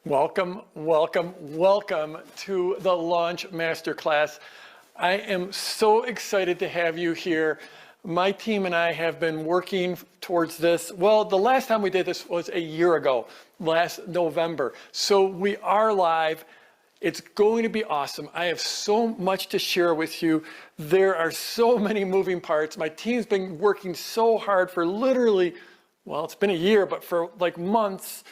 Welcome, welcome, welcome to the Launch Masterclass. I am so excited to have you here. My team and I have been working towards this. Well, the last time we did this was a year ago, last November. So we are live. It's going to be awesome. I have so much to share with you. There are so many moving parts. My team's been working so hard for literally, well, it's been a year, but for like months.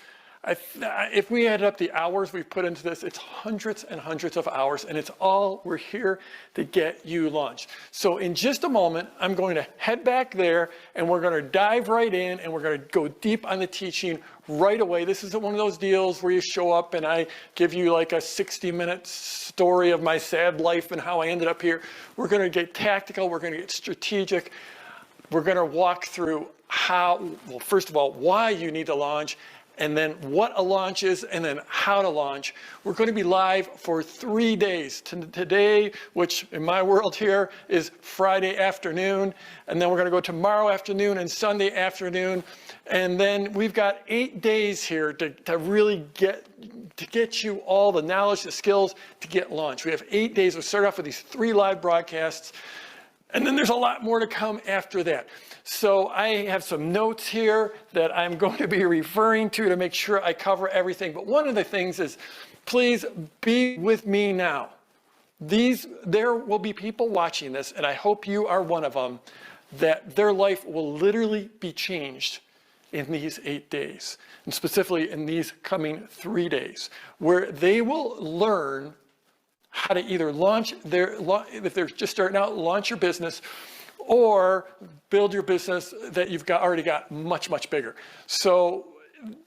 If we add up the hours we've put into this, it's hundreds and hundreds of hours, and it's all we're here to get you launched. So in just a moment, I'm going to head back there, and we're going to dive right in, and we're going to go deep on the teaching right away. This isn't one of those deals where you show up and I give you like a 60-minute story of my sad life and how I ended up here. We're going to get tactical. We're going to get strategic. We're going to walk through well, first of all, why you need to launch, and then what a launch is, and then how to launch. We're going to be live for 3 days. Today, which in my world here is Friday afternoon, and then we're going to go tomorrow afternoon and Sunday afternoon, and then we've got 8 days here to really get you all the knowledge, the skills to get launched. We have 8 days. We'll start off with these 3 live broadcasts, and then there's a lot more to come after that. So I have some notes here that I'm going to be referring to make sure I cover everything. But one of the things is, please be with me now. There will be people watching this, and I hope you are one of them, that their life will literally be changed in these 8 days, and specifically in these coming 3 days, where they will learn how to either if they're just starting out, launch your business, or build your business that you've already got much, much bigger. So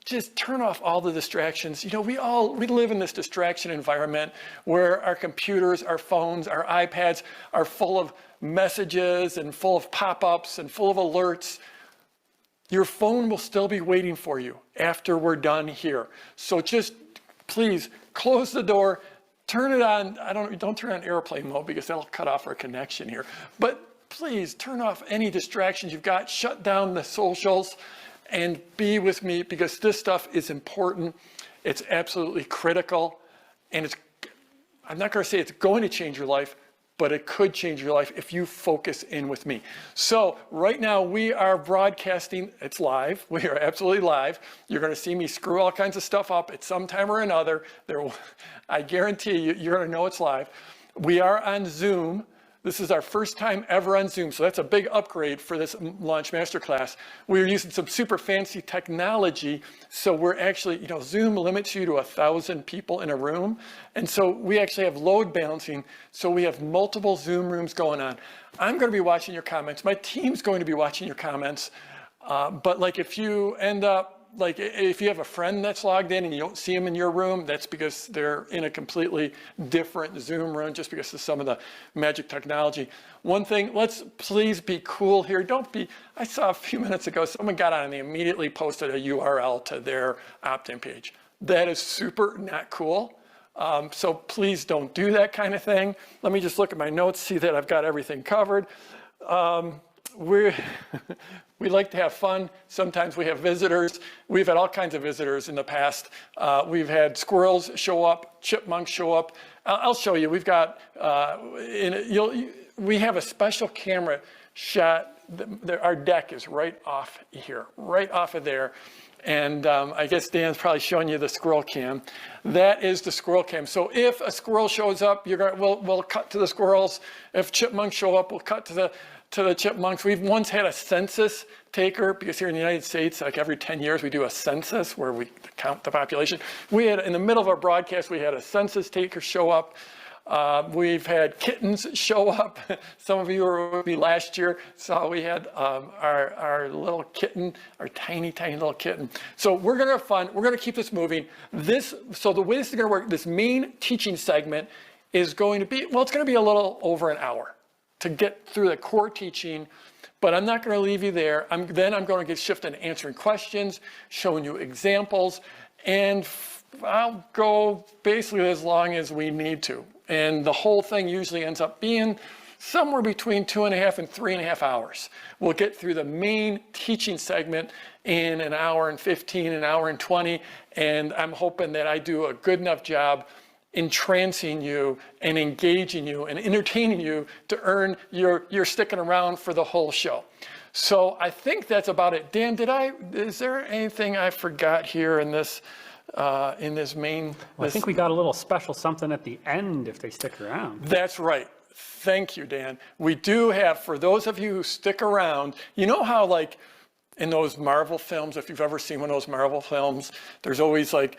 just turn off all the distractions. You know, we live in this distraction environment where our computers, our phones, our iPads are full of messages and full of pop-ups and full of alerts. Your phone will still be waiting for you after we're done here. So just please close the door, turn it on. Don't turn on airplane mode because that'll cut off our connection here. But please turn off any distractions you've got, shut down the socials, and be with me because this stuff is important. It's absolutely critical. And I'm not going to say it's going to change your life, but it could change your life if you focus in with me. So right now we are broadcasting. It's live. We are absolutely live. You're going to see me screw all kinds of stuff up at some time or another. I guarantee you're going to know it's live. We are on Zoom. This is our first time ever on Zoom, so that's a big upgrade for this Launch Masterclass. We're using some super fancy technology, so we're actually, Zoom limits you to 1,000 people in a room, and so we actually have load balancing, so we have multiple Zoom rooms going on. I'm going to be watching your comments. My team's going to be watching your comments, but like if you end up, if you have a friend that's logged in and you don't see them in your room, that's because they're in a completely different Zoom room just because of some of the magic technology. One thing, let's please be cool here. I saw a few minutes ago, someone got on and they immediately posted a URL to their opt-in page. That is super not cool. So please don't do that kind of thing. Let me just look at my notes, see that I've got everything covered. We like to have fun. Sometimes we have visitors. We've had all kinds of visitors in the past. We've had squirrels show up, chipmunks show up. I'll show you. We've got, we have a special camera shot. Our deck is right off here, right off of there. And I guess Dan's probably showing you the squirrel cam. That is the squirrel cam. So if a squirrel shows up, we'll cut to the squirrels. If chipmunks show up, we'll cut to the chipmunks. We've once had a census taker because here in the United States, like every 10 years, we do a census where we count the population. In the middle of our broadcast, we had a census taker show up. We've had kittens show up. Some of you were with me last year, saw we had our little kitten, our tiny, tiny little kitten. So we're going to have fun. We're going to keep this moving. So the way this is going to work, this main teaching segment is going to be, it's going to be a little over an hour to get through the core teaching, but I'm not going to leave you there. Then I'm going to get shifted to answering questions, showing you examples, and I'll go basically as long as we need to. And the whole thing usually ends up being somewhere between 2.5 and 3.5 hours. We'll get through the main teaching segment in an hour and 15, an hour and 20, and I'm hoping that I do a good enough job entrancing you and engaging you and entertaining you to earn your sticking around for the whole show. So I think that's about it. Dan, is there anything I forgot here in this main? Well, I think we got a little special something at the end if they stick around. That's right. Thank you, Dan. We do have, for those of you who stick around, you know how like in those Marvel films, if you've ever seen one of those Marvel films, there's always like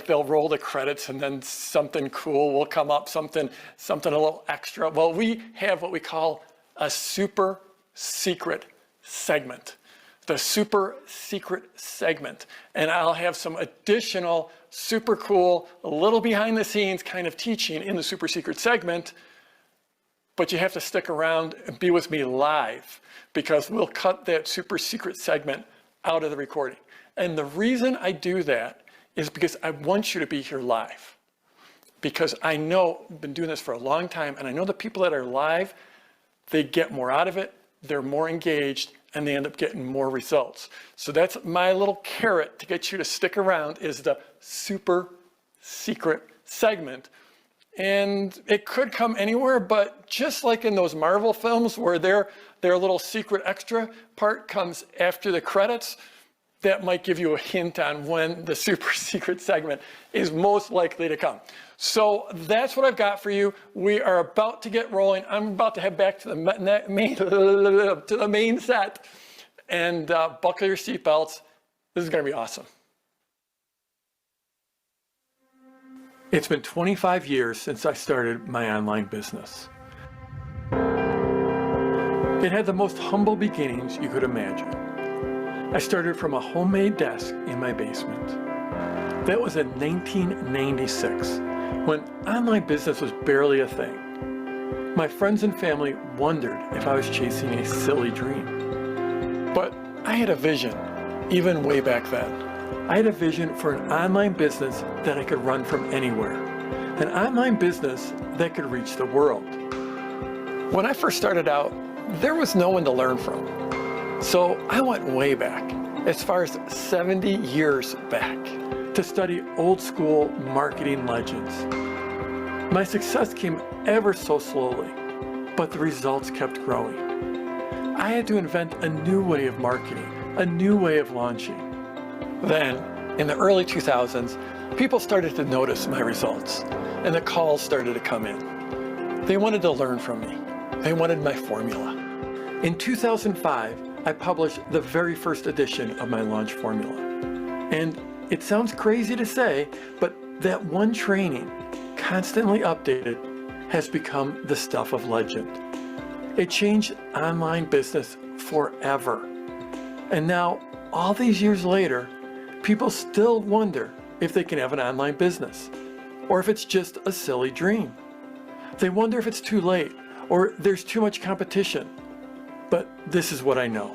they'll roll the credits and then something cool will come up, something a little extra. Well, we have what we call a super secret segment, the super secret segment. And I'll have some additional super cool, a little behind the scenes kind of teaching in the super secret segment, but you have to stick around and be with me live, because we'll cut that super secret segment out of the recording. And the reason I do that is because I want you to be here live. Because I know, I've been doing this for a long time, and I know the people that are live, they get more out of it, they're more engaged, and they end up getting more results. So that's my little carrot to get you to stick around, is the super secret segment. And it could come anywhere, but just like in those Marvel films where their little secret extra part comes after the credits, that might give you a hint on when the super secret segment is most likely to come. So that's what I've got for you. We are about to get rolling. I'm about to head back to the main set, and buckle your seatbelts. This is going to be awesome. It's been 25 years since I started my online business. It had the most humble beginnings you could imagine. I started from a homemade desk in my basement. That was in 1996, when online business was barely a thing. My friends and family wondered if I was chasing a silly dream. But I had a vision, even way back then. I had a vision for an online business that I could run from anywhere. An online business that could reach the world. When I first started out, there was no one to learn from. So I went way back, as far as 70 years back, to study old school marketing legends. My success came ever so slowly, but the results kept growing. I had to invent a new way of marketing, a new way of launching. Then, in the early 2000s, people started to notice my results, and the calls started to come in. They wanted to learn from me. They wanted my formula. In 2005, I published the very first edition of my launch formula. And it sounds crazy to say, but that one training, constantly updated, has become the stuff of legend. It changed online business forever. And now, all these years later, people still wonder if they can have an online business, or if it's just a silly dream. They wonder if it's too late, or there's too much competition. But this is what I know.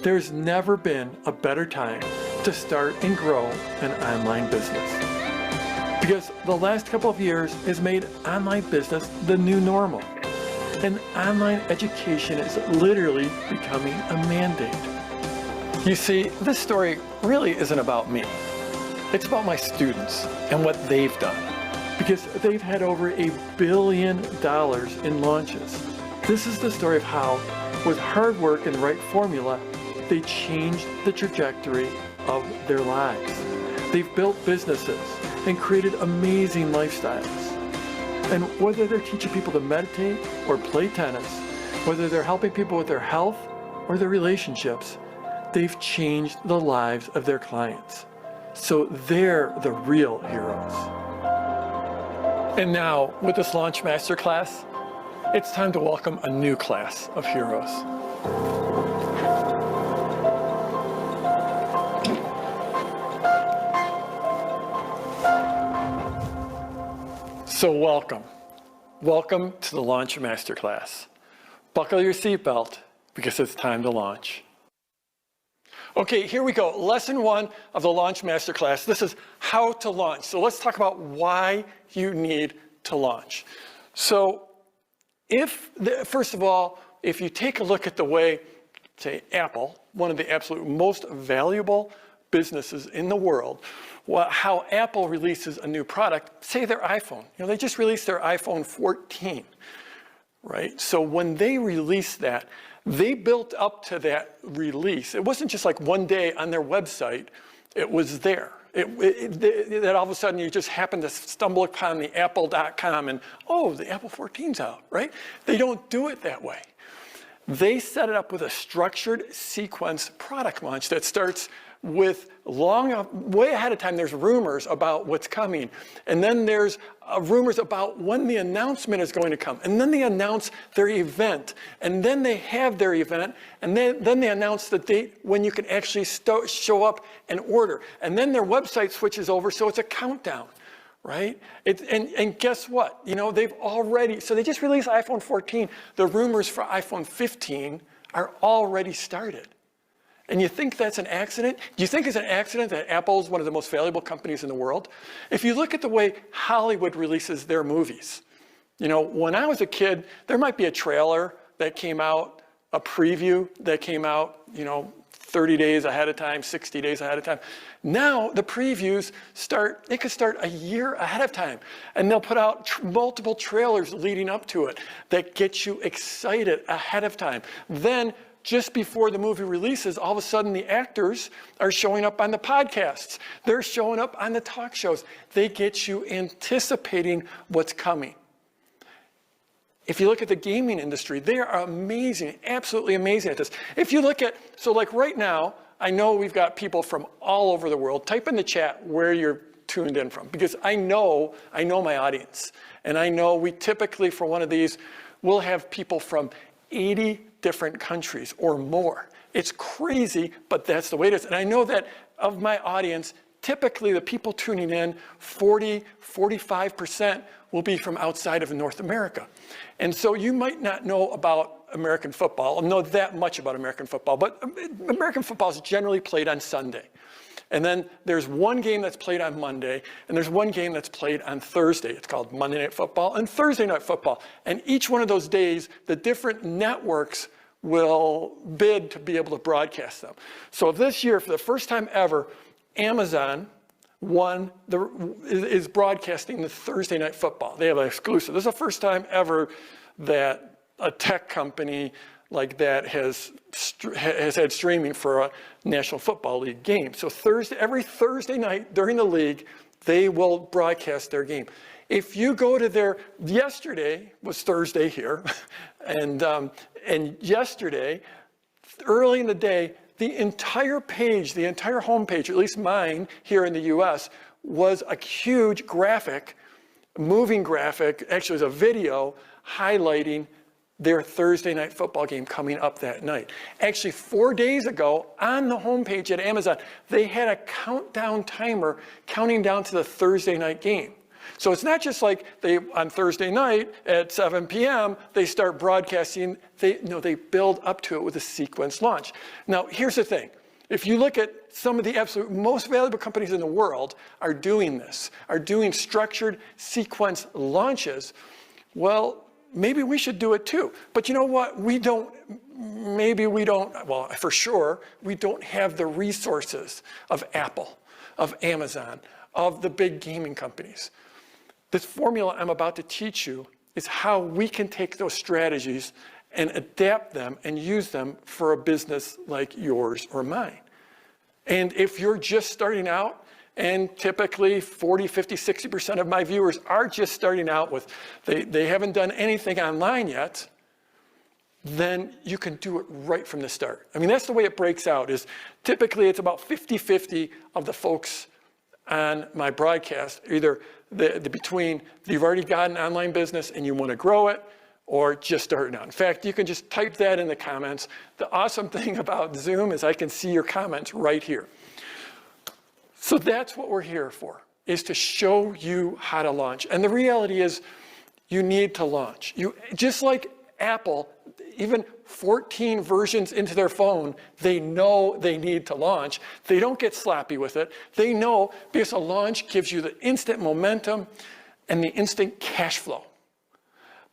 There's never been a better time to start and grow an online business. Because the last couple of years has made online business the new normal. And online education is literally becoming a mandate. You see, this story really isn't about me. It's about my students and what they've done. Because they've had over $1 billion in launches. This is the story of how, with hard work and the right formula, they changed the trajectory of their lives. They've built businesses and created amazing lifestyles. And whether they're teaching people to meditate or play tennis, whether they're helping people with their health or their relationships, they've changed the lives of their clients. So they're the real heroes. And now, with this Launch Masterclass, it's time to welcome a new class of heroes. So welcome. Welcome to the Launch Masterclass. Buckle your seatbelt, because it's time to launch. Okay, here we go. Lesson 1 of the Launch Masterclass. This is how to launch. So let's talk about why you need to launch. So First of all, if you take a look at the way, say, Apple, one of the absolute most valuable businesses in the world, how Apple releases a new product, say their iPhone. They just released their iPhone 14, right? So when they released that, they built up to that release. It wasn't just like one day on their website, it was there. That all of a sudden you just happen to stumble upon the apple.com and, oh, the Apple 14's out, right? They don't do it that way. They set it up with a structured sequence product launch that starts with way ahead of time. There's rumors about what's coming. And then there's rumors about when the announcement is going to come. And then they announce their event. And then they have their event. And then they announce the date when you can actually show up and order. And then their website switches over, so it's a countdown, right? And guess what? They've already, so they just released iPhone 14. The rumors for iPhone 15 are already started. And you think that's an accident? Do you think it's an accident that Apple is one of the most valuable companies in the world? If you look at the way Hollywood releases their movies, when I was a kid, there might be a trailer that came out, a preview that came out, 30 days ahead of time, 60 days ahead of time. Now the previews they could start a year ahead of time, and they'll put out multiple trailers leading up to it that get you excited ahead of time. Then just before the movie releases, all of a sudden the actors are showing up on the podcasts. They're showing up on the talk shows. They get you anticipating what's coming. If you look at the gaming industry, they are amazing, absolutely amazing at this. If you look at, so like right now, I know we've got people from all over the world. Type in the chat where you're tuned in from, because I know my audience. And I know we typically, for one of these, we'll have people from 80 different countries or more. It's crazy, but that's the way it is. And I know that of my audience, typically the people tuning in, 45% will be from outside of North America. And so you might not know about American football, or know that much about American football, but American football is generally played on Sunday. And then there's one game that's played on Monday, and there's one game that's played on Thursday. It's called Monday Night Football and Thursday Night Football. And each one of those days, the different networks will bid to be able to broadcast them. So this year, for the first time ever, Amazon is broadcasting the Thursday Night Football. They have an exclusive. This is the first time ever that a tech company like that has had streaming for a National Football League game. So every Thursday night during the league, they will broadcast their game. If you go to yesterday was Thursday here, and yesterday, early in the day, the entire page, the entire homepage, at least mine here in the US, was a huge graphic, moving graphic, actually it was a video highlighting their Thursday Night Football game coming up that night. Actually, 4 days ago, on the homepage at Amazon, they had a countdown timer counting down to the Thursday night game. So it's not just like on Thursday night at 7 p.m., they start broadcasting. They build up to it with a sequence launch. Now, here's the thing. If you look at some of the absolute most valuable companies in the world are doing this, are doing structured sequence launches, well, maybe we should do it too. But you know what? Well, for sure, we don't have the resources of Apple, of Amazon, of the big gaming companies. This formula I'm about to teach you is how we can take those strategies and adapt them and use them for a business like yours or mine. And if you're just starting out, and typically 40, 50, 60% of my viewers are just starting out with, they haven't done anything online yet, then you can do it right from the start. I mean, that's the way it breaks out, is typically it's about 50-50 of the folks on my broadcast, either between you've already got an online business and you want to grow it, or just starting out. In fact, you can just type that in the comments. The awesome thing about Zoom is I can see your comments right here. So that's what we're here for, is to show you how to launch. And the reality is you need to launch. Just like Apple, even 14 versions into their phone, they know they need to launch. They don't get sloppy with it. They know, because a launch gives you the instant momentum and the instant cash flow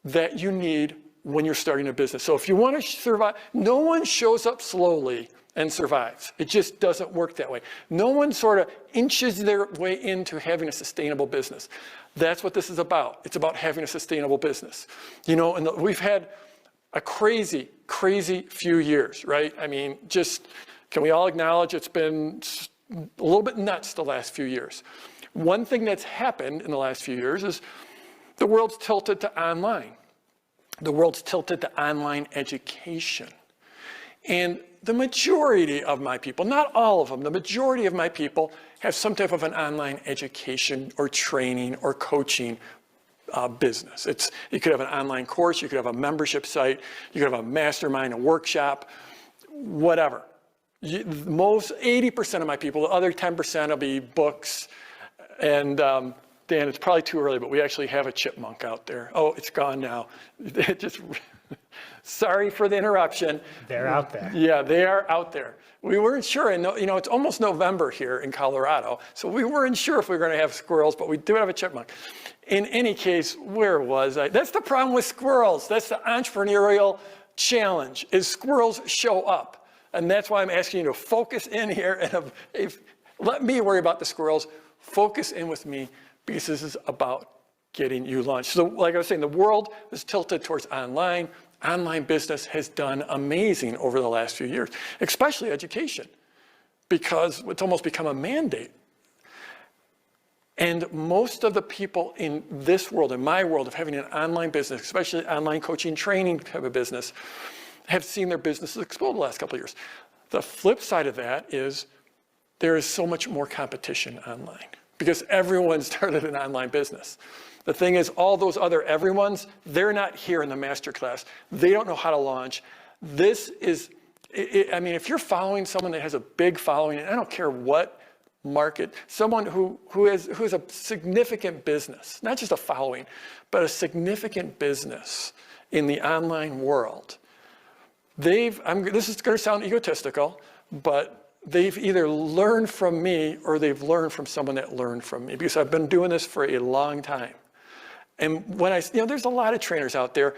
that you need when you're starting a business. So if you want to survive, no one shows up slowly and survives. It just doesn't work that way. No one sort of inches their way into having a sustainable business. That's what this is about. It's about having a sustainable business. You know, and we've had a crazy, crazy few years, right? I mean, just, can we all acknowledge it's been a little bit nuts the last few years? One thing that's happened in the last few years is the world's tilted to online. The world's tilted to online education. And the majority of my people, not all of them, the majority of my people have some type of an online education or training or coaching business. You could have an online course, you could have a membership site, you could have a mastermind, a workshop, whatever. Most 80% of my people, the other 10% will be books. And Dan, it's probably too early, but we actually have a chipmunk out there. Oh, it's gone now. It just, sorry for the interruption. They're out there. Yeah, they are out there. We weren't sure, and you know, it's almost November here in Colorado, so we weren't sure if we were going to have squirrels, but we do have a chipmunk. In any case, where was I? That's the problem with squirrels. That's the entrepreneurial challenge, is squirrels show up. And that's why I'm asking you to focus in here and let me worry about the squirrels. Focus in with me, because this is about getting you launched. So like I was saying, the world is tilted towards online. Online business has done amazing over the last few years, especially education, because it's almost become a mandate. And most of the people in this world, in my world, of having an online business, especially online coaching training type of business, have seen their businesses explode the last couple of years. The flip side of that is there is so much more competition online, because everyone started an online business. The thing is, all those other everyones, they're not here in the masterclass. They don't know how to launch. This is, I mean, if you're following someone that has a big following, and I don't care what market, someone who has a significant business, not just a following, but a significant business in the online world, this is going to sound egotistical, but they've either learned from me or they've learned from someone that learned from me, because I've been doing this for a long time. And when there's a lot of trainers out there,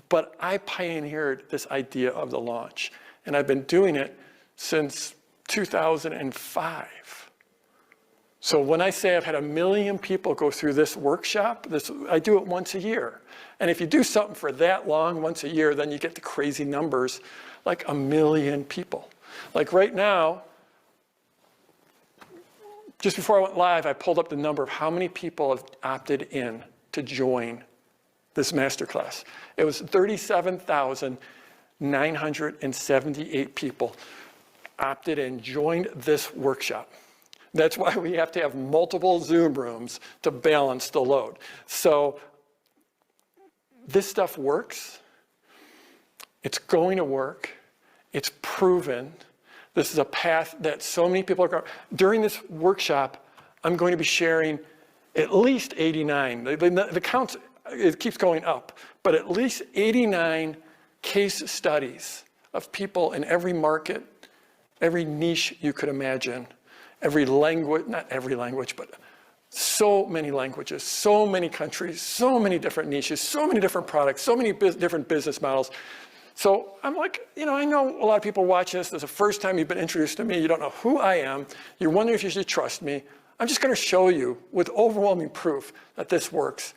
but I pioneered this idea of the launch. And I've been doing it since 2005. So when I say I've had 1 million people go through this workshop, I do it once a year. And if you do something for that long, once a year, then you get the crazy numbers, like 1 million people. Like right now, just before I went live, I pulled up the number of how many people have opted in to join this masterclass. It was 37,978 people opted in, joined this workshop. That's why we have to have multiple Zoom rooms to balance the load. So this stuff works. It's going to work. It's proven. This is a path that so many people are going. During this workshop, I'm going to be sharing at least 89. The count, it keeps going up, but at least 89 case studies of people in every market, every niche you could imagine, every language, not every language, but so many languages, so many countries, so many different niches, so many different products, so many different business models. So I'm like, you know, I know a lot of people watch this. This is the first time you've been introduced to me. You don't know who I am. You're wondering if you should trust me. I'm just going to show you with overwhelming proof that this works,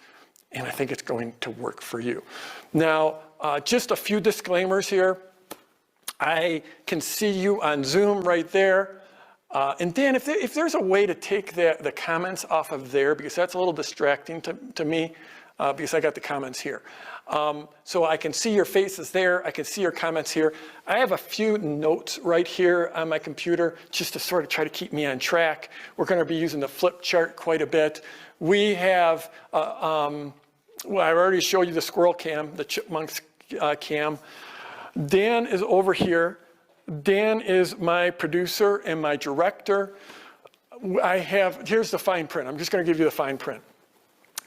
and I think it's going to work for you. Now, just a few disclaimers here. I can see you on Zoom right there. And Dan, if there's a way to take the comments off of there, because that's a little distracting to me, because I got the comments here. So I can see your faces there. I can see your comments here. I have a few notes right here on my computer just to sort of try to keep me on track. We're going to be using the flip chart quite a bit. We have, well, I already showed you the squirrel cam, the chipmunks cam. Dan is over here. Dan is my producer and my director. Here's the fine print. I'm just going to give you the fine print.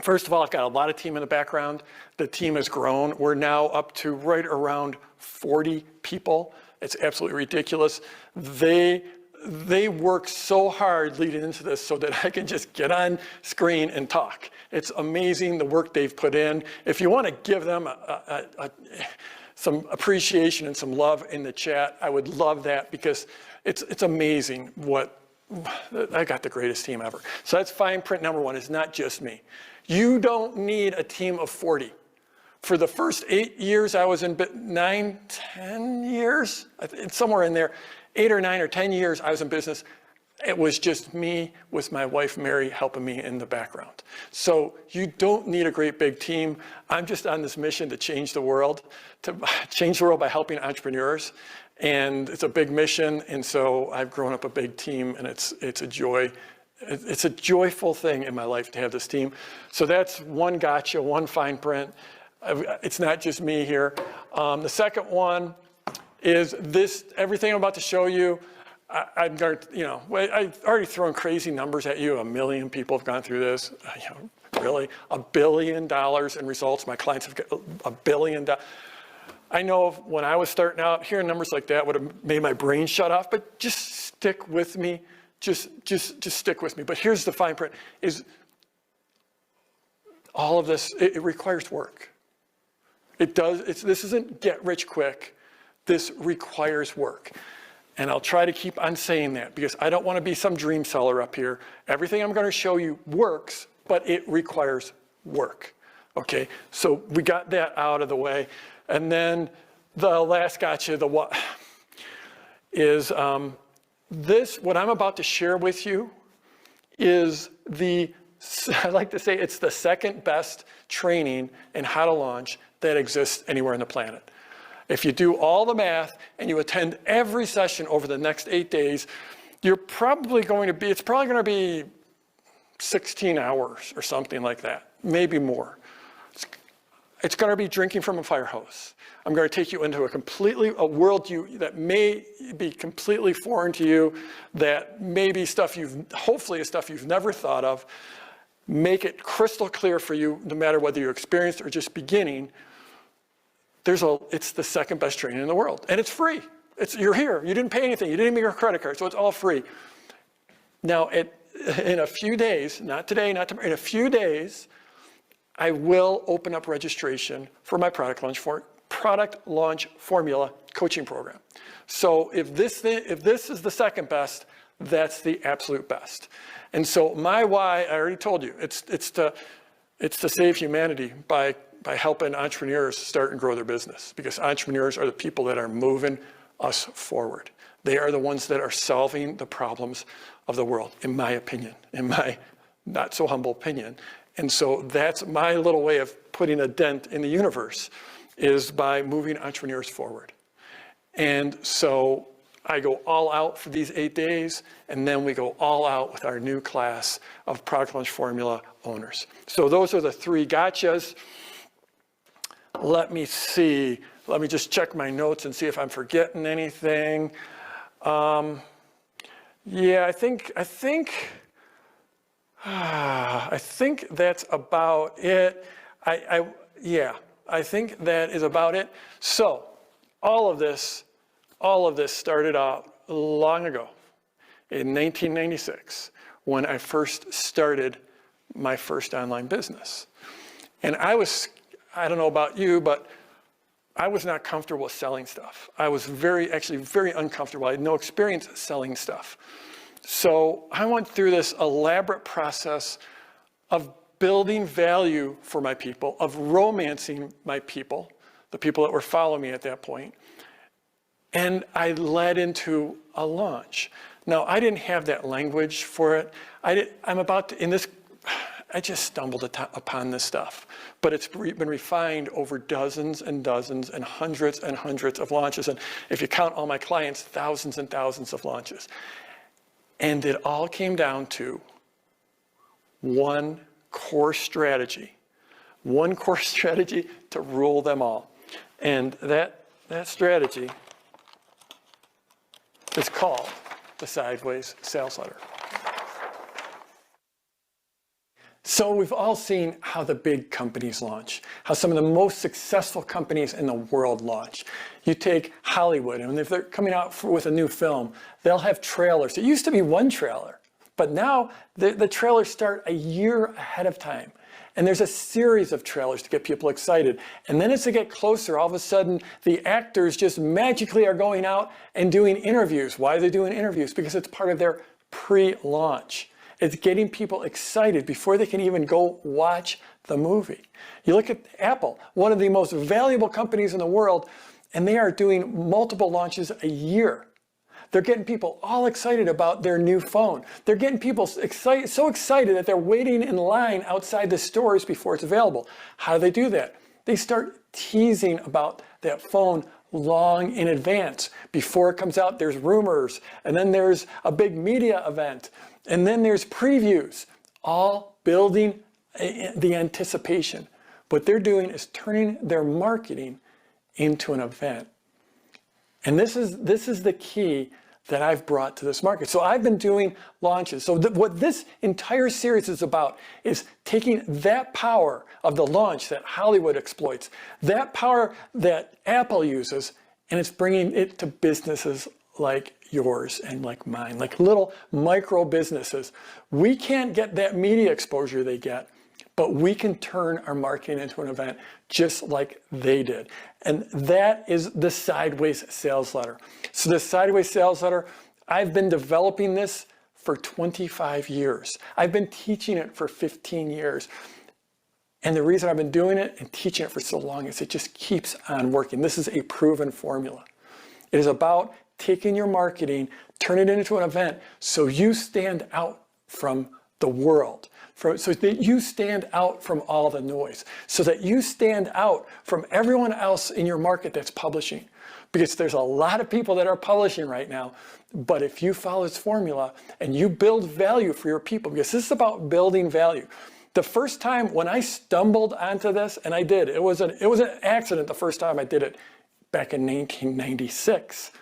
First of all, I've got a lot of team in the background. The team has grown. We're now up to right around 40 people. It's absolutely ridiculous. They work so hard leading into this so that I can just get on screen and talk. It's amazing the work they've put in. If you want to give them some appreciation and some love in the chat, I would love that, because it's amazing what, I got the greatest team ever. So that's fine print number one. It's not just me. You don't need a team of 40. For the first 8 years I was in, 10 years, it's somewhere in there, 8 or 9 or 10 years I was in business. It was just me with my wife, Mary, helping me in the background. So you don't need a great big team. I'm just on this mission to change the world by helping entrepreneurs. And it's a big mission. And so I've grown up a big team, and it's a joy. It's a joyful thing in my life to have this team. So that's one gotcha, one fine print. It's not just me here. The second one is this, everything I'm about to show you. I've already thrown crazy numbers at you. 1 million people have gone through this. Really, $1 billion in results. My clients have got $1 billion. I know when I was starting out, hearing numbers like that would have made my brain shut off. But just stick with me. Just stick with me. But here's the fine print: is all of this. It requires work. It does. This isn't get rich quick. This requires work. And I'll try to keep on saying that, because I don't want to be some dream seller up here. Everything I'm going to show you works, but it requires work. Okay, so we got that out of the way. And then the last gotcha, the what, is this, what I'm about to share with you is I like to say it's the second best training in how to launch that exists anywhere on the planet. If you do all the math and you attend every session over the next 8 days, it's probably going to be 16 hours or something like that, maybe more. It's going to be drinking from a fire hose. I'm going to take you into a world that may be completely foreign to you, that may be hopefully stuff you've never thought of. Make it crystal clear for you, no matter whether you're experienced or just beginning. It's the second best training in the world, and it's free. You're here. You didn't pay anything. You didn't make your credit card, so it's all free. Now, in a few days, not today, not tomorrow, in a few days, I will open up registration for my product launch formula coaching program. So if this is the second best, that's the absolute best. And so my why, I already told you, it's to save humanity by helping entrepreneurs start and grow their business, because entrepreneurs are the people that are moving us forward. They are the ones that are solving the problems of the world, in my opinion, in my not so humble opinion. And so that's my little way of putting a dent in the universe, is by moving entrepreneurs forward. And so I go all out for these 8 days, and then we go all out with our new class of product launch formula owners. So those are the 3 gotchas. Let me see. Let me just check my notes and see if I'm forgetting anything. Yeah, I think that's about it. I think that is about it. So all of this started out long ago, in 1996, when I first started my first online business. And I don't know about you, but I was not comfortable with selling stuff. I was actually very uncomfortable. I had no experience selling stuff. So I went through this elaborate process of building value for my people, of romancing my people, the people that were following me at that point. And I led into a launch. Now, I didn't have that language for it. I just stumbled upon this stuff, but it's been refined over dozens and dozens and hundreds of launches. And if you count all my clients, thousands and thousands of launches. And it all came down to one core strategy to rule them all. And that strategy is called the Sideways Sales Letter. So we've all seen how the big companies launch, how some of the most successful companies in the world launch. You take Hollywood, and if they're coming out with a new film, they'll have trailers. It used to be one trailer, but now the trailers start a year ahead of time. And there's a series of trailers to get people excited. And then as they get closer, all of a sudden, the actors just magically are going out and doing interviews. Why are they doing interviews? Because it's part of their pre-launch. It's getting people excited before they can even go watch the movie. You look at Apple, one of the most valuable companies in the world, and they are doing multiple launches a year. They're getting people all excited about their new phone. They're getting people excited, so excited that they're waiting in line outside the stores before it's available. How do they do that? They start teasing about that phone long in advance. Before it comes out, there's rumors, and then there's a big media event, and then there's previews, all building the anticipation. What they're doing is turning their marketing into an event. And this is the key that I've brought to this market. So I've been doing launches. So what this entire series is about is taking that power of the launch that Hollywood exploits, that power that Apple uses, and it's bringing it to businesses like yours and like mine, like little micro businesses. We can't get that media exposure they get, but we can turn our marketing into an event just like they did. And that is the Sideways Sales Letter. So the Sideways Sales Letter, I've been developing this for 25 years. I've been teaching it for 15 years. And the reason I've been doing it and teaching it for so long is it just keeps on working. This is a proven formula. It is about taking your marketing, turn it into an event so you stand out from the world, so that you stand out from all the noise, so that you stand out from everyone else in your market that's publishing. Because there's a lot of people that are publishing right now, but if you follow this formula and you build value for your people, because this is about building value. The first time when I stumbled onto this, and I did, it was an accident the first time I did it back in 1996.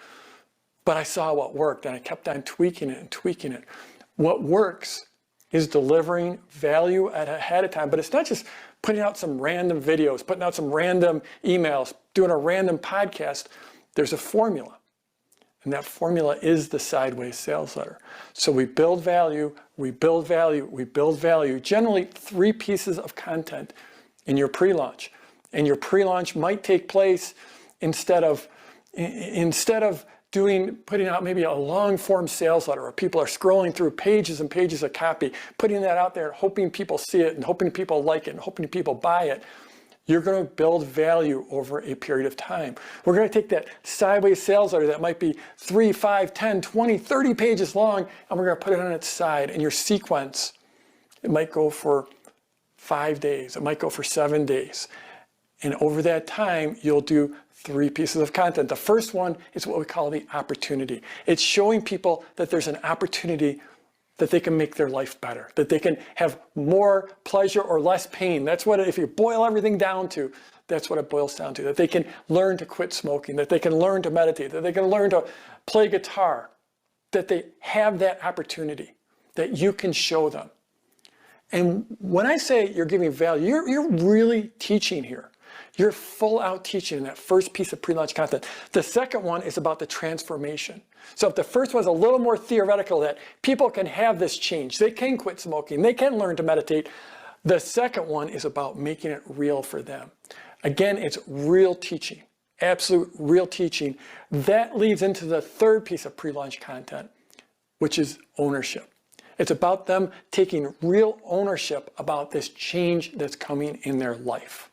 But I saw what worked, and I kept on tweaking it and tweaking it. What works is delivering value ahead of time, but it's not just putting out some random videos, putting out some random emails, doing a random podcast. There's a formula, and that formula is the Sideways Sales Letter. So we build value, we build value, we build value, generally 3 pieces of content in your pre-launch. And your pre-launch might take place instead of putting out maybe a long form sales letter where people are scrolling through pages and pages of copy, putting that out there, hoping people see it and hoping people like it and hoping people buy it. You're going to build value over a period of time. We're going to take that Sideways Sales Letter that might be 3, 5, 10, 20, 30 pages long, and we're going to put it on its side. And your sequence, it might go for 5 days. It might go for 7 days. And over that time, you'll do 3 pieces of content. The first one is what we call the opportunity. It's showing people that there's an opportunity that they can make their life better, that they can have more pleasure or less pain. That's what, if you boil everything down to, that's what it boils down to. That they can learn to quit smoking, that they can learn to meditate, that they can learn to play guitar, that they have that opportunity, that you can show them. And when I say you're giving value, you're really teaching here. You're full out teaching in that first piece of pre-launch content. The second one is about the transformation. So if the first one's a little more theoretical, that people can have this change, they can quit smoking, they can learn to meditate, the second one is about making it real for them. Again, it's real teaching, absolute real teaching. That leads into the third piece of pre-launch content, which is ownership. It's about them taking real ownership about this change that's coming in their life.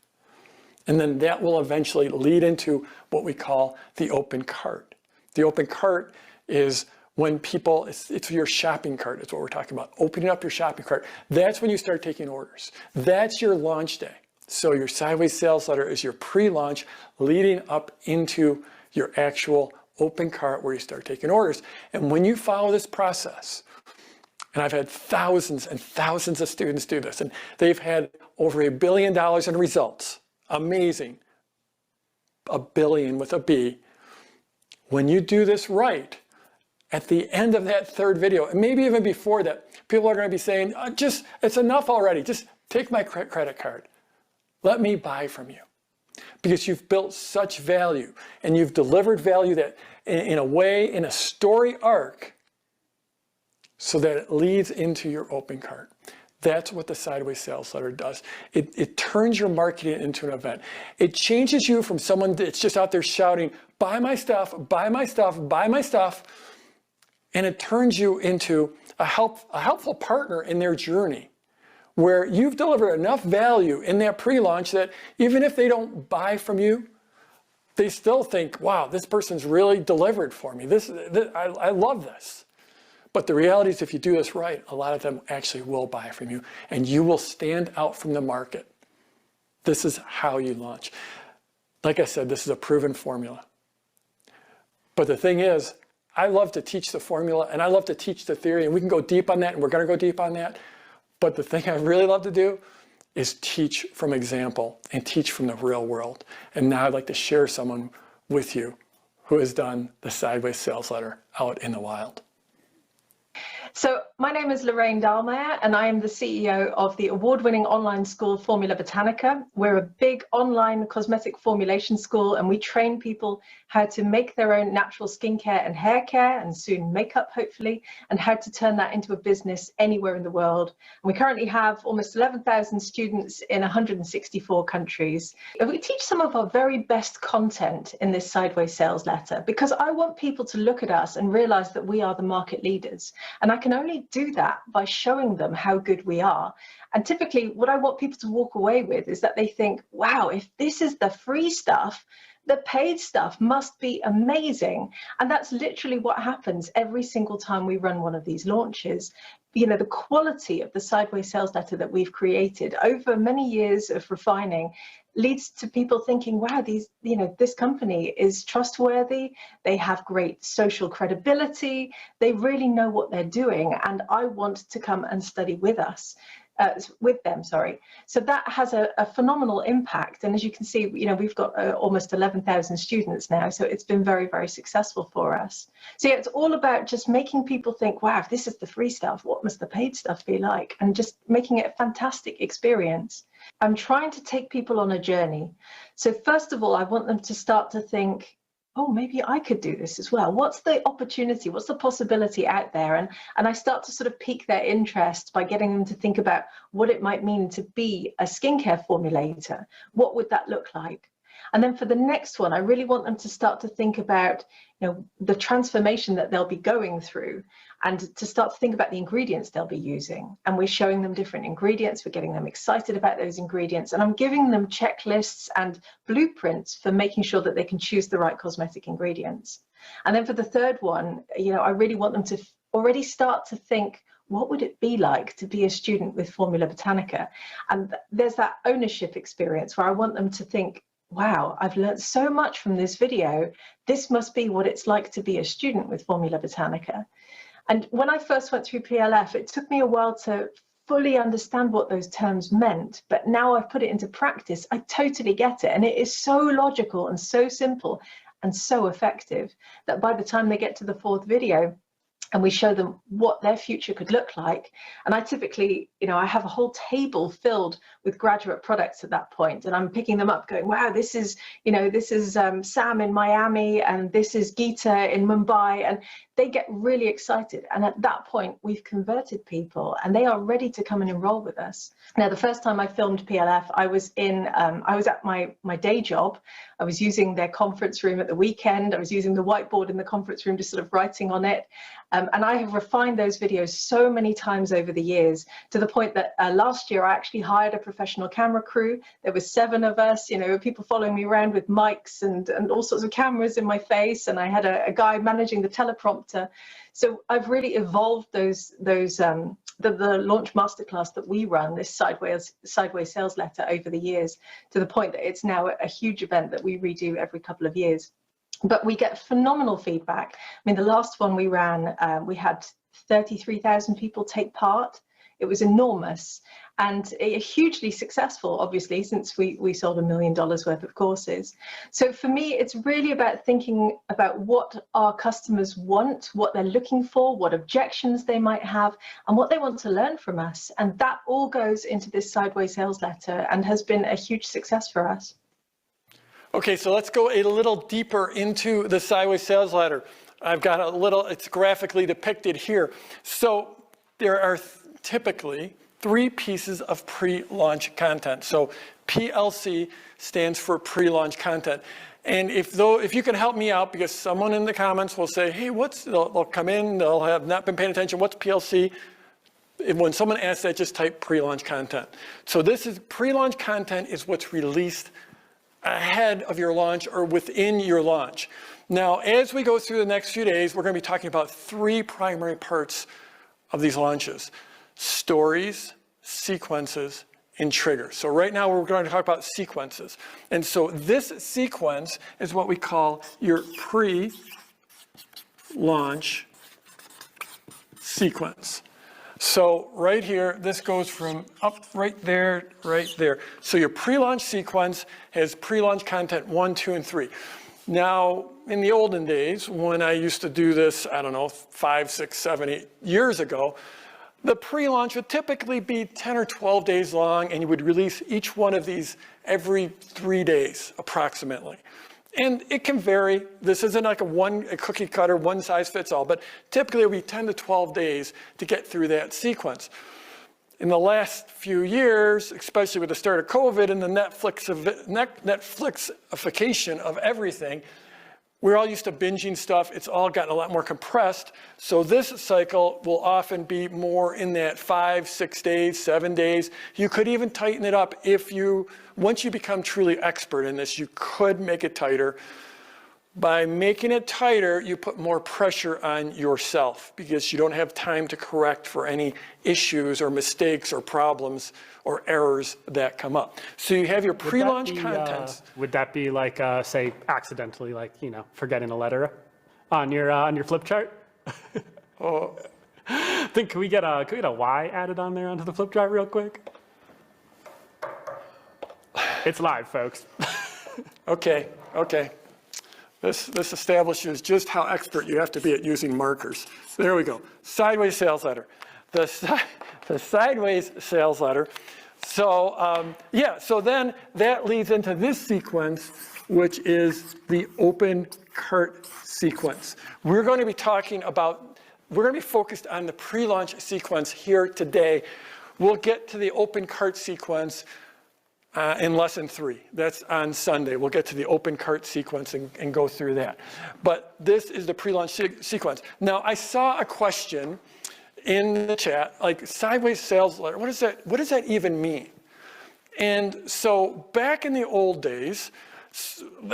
And then that will eventually lead into what we call the open cart. The open cart is when people, it's your shopping cart, it's what we're talking about. Opening up your shopping cart. That's when you start taking orders. That's your launch day. So your Sideways Sales Letter is your pre-launch leading up into your actual open cart where you start taking orders. And when you follow this process, and I've had thousands and thousands of students do this, and they've had over $1 billion in results. Amazing. $1 billion with a B. When you do this right, at the end of that third video, and maybe even before that, people are going to be saying, it's enough already. Just take my credit card. Let me buy from you. Because you've built such value and you've delivered value that in a way, in a story arc, so that it leads into your open cart. That's what the sideways sales letter does. It turns your marketing into an event. It changes you from someone that's just out there shouting, buy my stuff, buy my stuff, buy my stuff. And it turns you into a helpful partner in their journey, where you've delivered enough value in that pre-launch that even if they don't buy from you, they still think, wow, this person's really delivered for me. I love this. But the reality is, if you do this right, a lot of them actually will buy from you, and you will stand out from the market. This is how you launch. Like I said, this is a proven formula. But the thing is, I love to teach the formula, and I love to teach the theory, and we can go deep on that, and we're going to go deep on that. But the thing I really love to do is teach from example and teach from the real world. And now I'd like to share someone with you who has done the sideways sales letter out in the wild. So my name is Lorraine Dahlmeyer, and I am the CEO of the award-winning online school Formula Botanica. We're a big online cosmetic formulation school, and we train people how to make their own natural skincare and hair care, and soon makeup, hopefully, and how to turn that into a business anywhere in the world. And we currently have almost 11,000 students in 164 countries. And we teach some of our very best content in this sideways sales letter, because I want people to look at us and realize that we are the market leaders. And I can only do that by showing them how good we are. And typically what I want people to walk away with is that they think, wow, if this is the free stuff, the paid stuff must be amazing. And that's literally what happens every single time we run one of these launches. You know, the quality of the sideways sales letter that we've created over many years of refining leads to people thinking, wow, this company is trustworthy, they have great social credibility, they really know what they're doing, and I want to come and study with them. So that has a phenomenal impact. And as you can see, we've got almost 11,000 students now. So it's been very, very successful for us. So yeah, it's all about just making people think, wow, if this is the free stuff, what must the paid stuff be like? And just making it a fantastic experience. I'm trying to take people on a journey. So first of all, I want them to start to think, oh, maybe I could do this as well. What's the opportunity? What's the possibility out there? And I start to sort of pique their interest by getting them to think about what it might mean to be a skincare formulator. What would that look like? And then for the next one, I really want them to start to think about, the transformation that they'll be going through, and to start to think about the ingredients they'll be using. And we're showing them different ingredients. We're getting them excited about those ingredients. And I'm giving them checklists and blueprints for making sure that they can choose the right cosmetic ingredients. And then for the third one, I really want them to already start to think, what would it be like to be a student with Formula Botanica? And there's that ownership experience where I want them to think, wow, I've learned so much from this video. This must be what it's like to be a student with Formula Botanica. And when I first went through PLF, it took me a while to fully understand what those terms meant. But now I've put it into practice, I totally get it. And it is so logical and so simple and so effective that by the time they get to the fourth video, and we show them what their future could look like. And I typically, I have a whole table filled with graduate products at that point, and I'm picking them up going, wow, this is Sam in Miami, and this is Geeta in Mumbai, and they get really excited. And at that point, we've converted people and they are ready to come and enroll with us. Now, the first time I filmed PLF, I was at my day job. I was using their conference room at the weekend. I was using the whiteboard in the conference room, just sort of writing on it. And I have refined those videos so many times over the years, to the point that last year I actually hired a professional camera crew. There were 7 of us, people following me around with mics and all sorts of cameras in my face. And I had a guy managing the teleprompter. So I've really evolved the launch masterclass that we run, this sideways sales letter, over the years, to the point that it's now a huge event that we redo every couple of years. But we get phenomenal feedback. I mean, the last one we ran, we had 33,000 people take part. It was enormous and hugely successful, obviously, since we sold $1 million worth of courses. So for me, it's really about thinking about what our customers want, what they're looking for, what objections they might have, and what they want to learn from us. And that all goes into this sideways sales letter and has been a huge success for us. Okay, so let's go a little deeper into the sideways sales letter. I've got it's graphically depicted here. So there are typically 3 pieces of pre-launch content. So PLC stands for pre-launch content. And if you can help me out, because someone in the comments will say, hey, they'll come in, they'll have not been paying attention, what's PLC? When someone asks that, just type pre-launch content. So this is pre-launch content is what's released ahead of your launch or within your launch. Now, as we go through the next few days, we're going to be talking about 3 primary parts of these launches: stories, sequences, and triggers. So right now we're going to talk about sequences. And so this sequence is what we call your pre-launch sequence. So right here, this goes from up right there, right there. So your pre-launch sequence has pre-launch content 1, 2, and 3. Now, in the olden days, when I used to do this, I don't know, 5, 6, 7, 8 years ago, the pre-launch would typically be 10 or 12 days long, and you would release each one of these every 3 days, approximately. And it can vary. This isn't like a cookie cutter, one size fits all, but typically it will be 10 to 12 days to get through that sequence. In the last few years, especially with the start of COVID and the Netflixification of everything, we're all used to binging stuff. It's all gotten a lot more compressed. So this cycle will often be more in that 5, 6 days, 7 days. You could even tighten it up once you become truly expert in this, you could make it tighter. By making it tighter, you put more pressure on yourself because you don't have time to correct for any issues or mistakes or problems or errors that come up. So you have your pre-launch content. Would that be like, say, accidentally, like, forgetting a letter on your flip chart? Oh. Can we get a Y added on there onto the flip chart real quick? It's live, folks. Okay. This establishes just how expert you have to be at using markers. So there we go. Sideways sales letter. The sideways sales letter. So so then that leads into this sequence, which is the open cart sequence. We're going to be focused on the pre-launch sequence here today. We'll get to the open cart sequence in lesson 3. That's on Sunday. We'll get to the open cart sequence and go through that. But this is the pre-launch sequence. Now, I saw a question in the chat, like sideways sales letter. What does that even mean? And so back in the old days,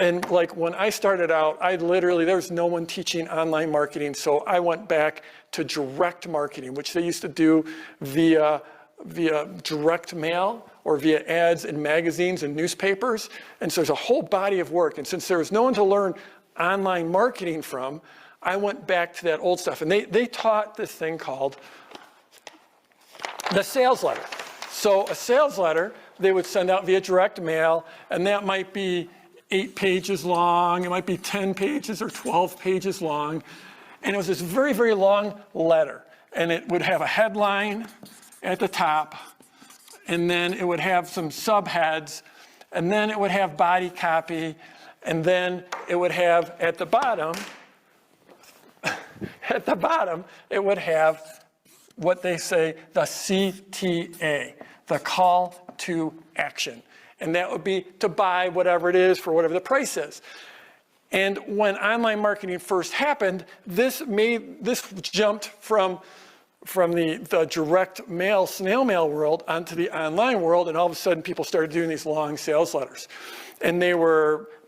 and like when I started out, there was no one teaching online marketing. So I went back to direct marketing, which they used to do via direct mail or via ads in magazines and newspapers. And so there's a whole body of work. And since there was no one to learn online marketing from, I went back to that old stuff. And they taught this thing called the sales letter. So a sales letter, they would send out via direct mail, and that might be 8 pages long. It might be 10 pages or 12 pages long. And it was this very, very long letter. And it would have a headline at the top, and then it would have some subheads, and then it would have body copy, and then it would have at the bottom, it would have what they say, the CTA, the call to action. And that would be to buy whatever it is for whatever the price is. And when online marketing first happened, this jumped from the direct mail, snail mail world onto the online world, and all of a sudden people started doing these long sales letters. And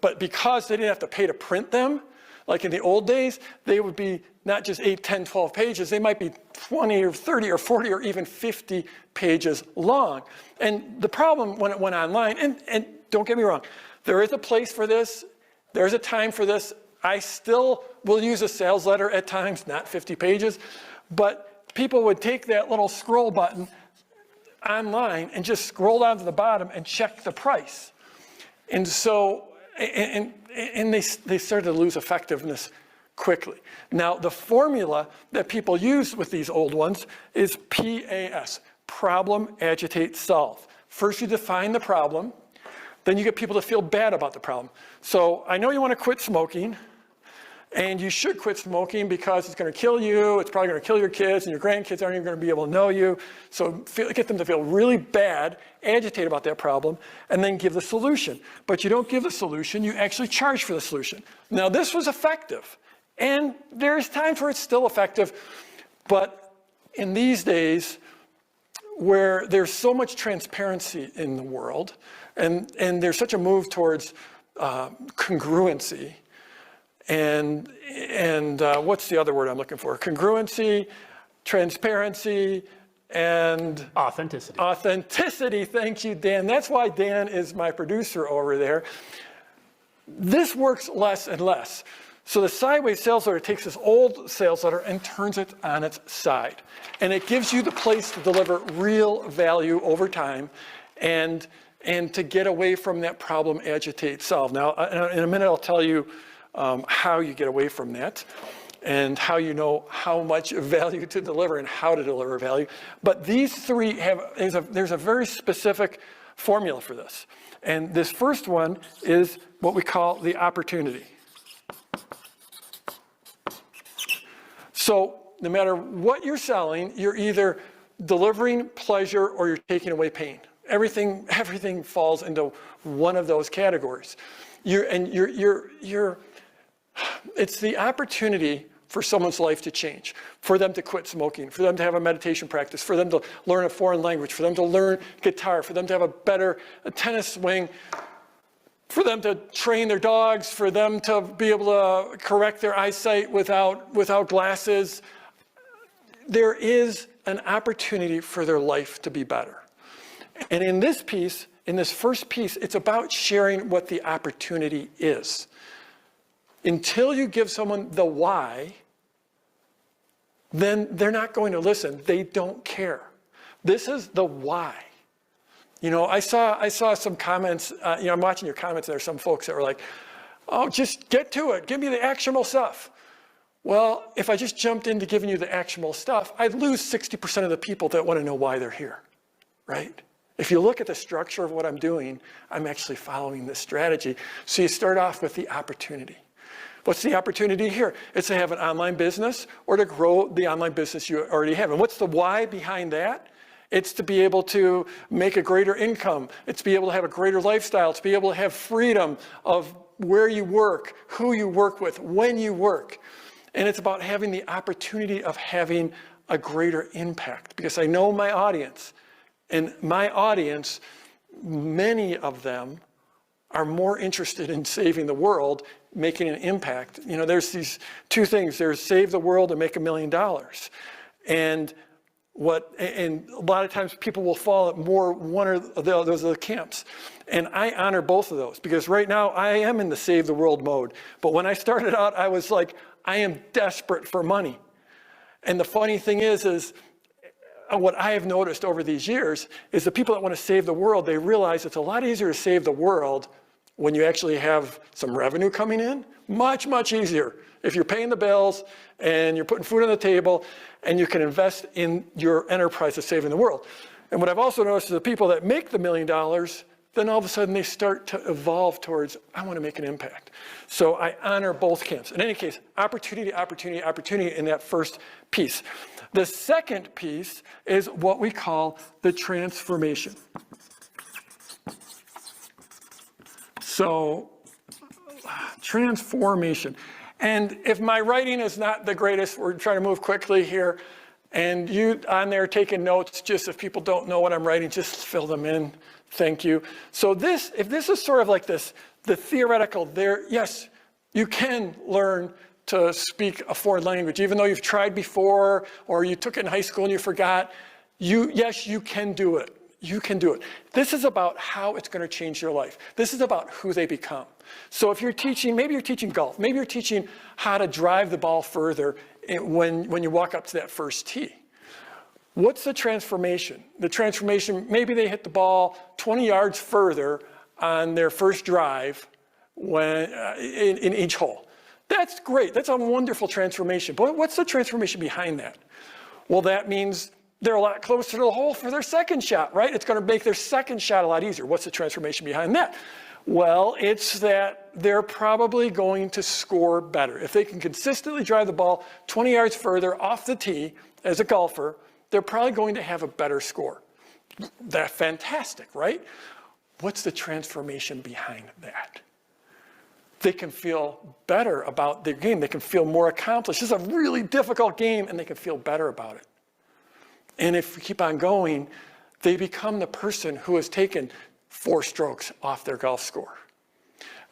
but because they didn't have to pay to print them, like in the old days, they would be not just 8, 10, 12 pages, they might be 20 or 30 or 40 or even 50 pages long. And the problem when it went online, and don't get me wrong, there is a place for this, there's a time for this. I still will use a sales letter at times, not 50 pages, but people would take that little scroll button online and just scroll down to the bottom and check the price. And so, and they started to lose effectiveness quickly. Now, the formula that people use with these old ones is PAS, problem, agitate, solve. First, you define the problem. Then you get people to feel bad about the problem. So I know you want to quit smoking, And you should quit smoking because it's going to kill you. It's probably going to kill your kids, and your grandkids aren't even going to be able to know you. So get them to feel really bad, agitate about that problem, and then give the solution. But you don't give the solution, you actually charge for the solution. Now, this was effective, and there's times where it's still effective, but in these days, where there's so much transparency in the world, and there's such a move towards congruency, and what's the other word I'm looking for? Congruency, transparency, and Authenticity. Authenticity, thank you, Dan. That's why Dan is my producer over there. This works less and less. So the sideways sales letter takes this old sales letter and turns it on its side. And it gives you the place to deliver real value over time and to get away from that problem, agitate, solve. Now, in a minute, I'll tell you how you get away from that and how you know how much value to deliver and how to deliver value. But these three there's a very specific formula for this. And this first one is what we call the opportunity. So no matter what you're selling, you're either delivering pleasure or you're taking away pain. Everything falls into one of those categories. It's the opportunity for someone's life to change, for them to quit smoking, for them to have a meditation practice, for them to learn a foreign language, for them to learn guitar, for them to have a better tennis swing, for them to train their dogs, for them to be able to correct their eyesight without glasses. There is an opportunity for their life to be better. And in this first piece, it's about sharing what the opportunity is. Until you give someone the why, then they're not going to listen. They don't care. This is the why. You know, I saw some comments, I'm watching your comments, and there's some folks that were like, oh, just get to it. Give me the actionable stuff. Well, if I just jumped into giving you the actionable stuff, I'd lose 60% of the people that want to know why they're here, right? If you look at the structure of what I'm doing, I'm actually following this strategy. So you start off with the opportunity. What's the opportunity here? It's to have an online business or to grow the online business you already have. And what's the why behind that? It's to be able to make a greater income. It's to be able to have a greater lifestyle. It's to be able to have freedom of where you work, who you work with, when you work. And it's about having the opportunity of having a greater impact. Because I know my audience. And my audience, many of them are more interested in saving the world, making an impact. You know, there's these two things. There's save the world and make $1 million. And a lot of times people will fall at one or those are the camps. And I honor both of those because right now I am in the save the world mode. But when I started out, I was like, I am desperate for money. And the funny thing is what I have noticed over these years is the people that want to save the world, they realize it's a lot easier to save the world when you actually have some revenue coming in. Much, much easier. If you're paying the bills and you're putting food on the table and you can invest in your enterprise of saving the world. And what I've also noticed is the people that make the $1 million, then all of a sudden they start to evolve towards, I want to make an impact. So I honor both camps. In any case, opportunity, opportunity, opportunity in that first piece. The second piece is what we call the transformation. So, transformation. And if my writing is not the greatest, we're trying to move quickly here. And you on there taking notes, just if people don't know what I'm writing, just fill them in. Thank you. So if this is sort of like this, the theoretical there, yes, you can learn to speak a foreign language, even though you've tried before or you took it in high school and you forgot. Yes, you can do it. You can do it. This is about how it's going to change your life. This is about who they become. So if you're teaching, maybe you're teaching golf. Maybe you're teaching how to drive the ball further when you walk up to that first tee. What's the transformation? The transformation, maybe they hit the ball 20 yards further on their first drive in each hole. That's great. That's a wonderful transformation. But what's the transformation behind that? Well, that means they're a lot closer to the hole for their second shot, right? It's going to make their second shot a lot easier. What's the transformation behind that? Well, it's that they're probably going to score better. If they can consistently drive the ball 20 yards further off the tee as a golfer, they're probably going to have a better score. That's fantastic, right? What's the transformation behind that? They can feel better about their game. They can feel more accomplished. This is a really difficult game, and they can feel better about it. And if we keep on going, they become the person who has taken 4 strokes off their golf score.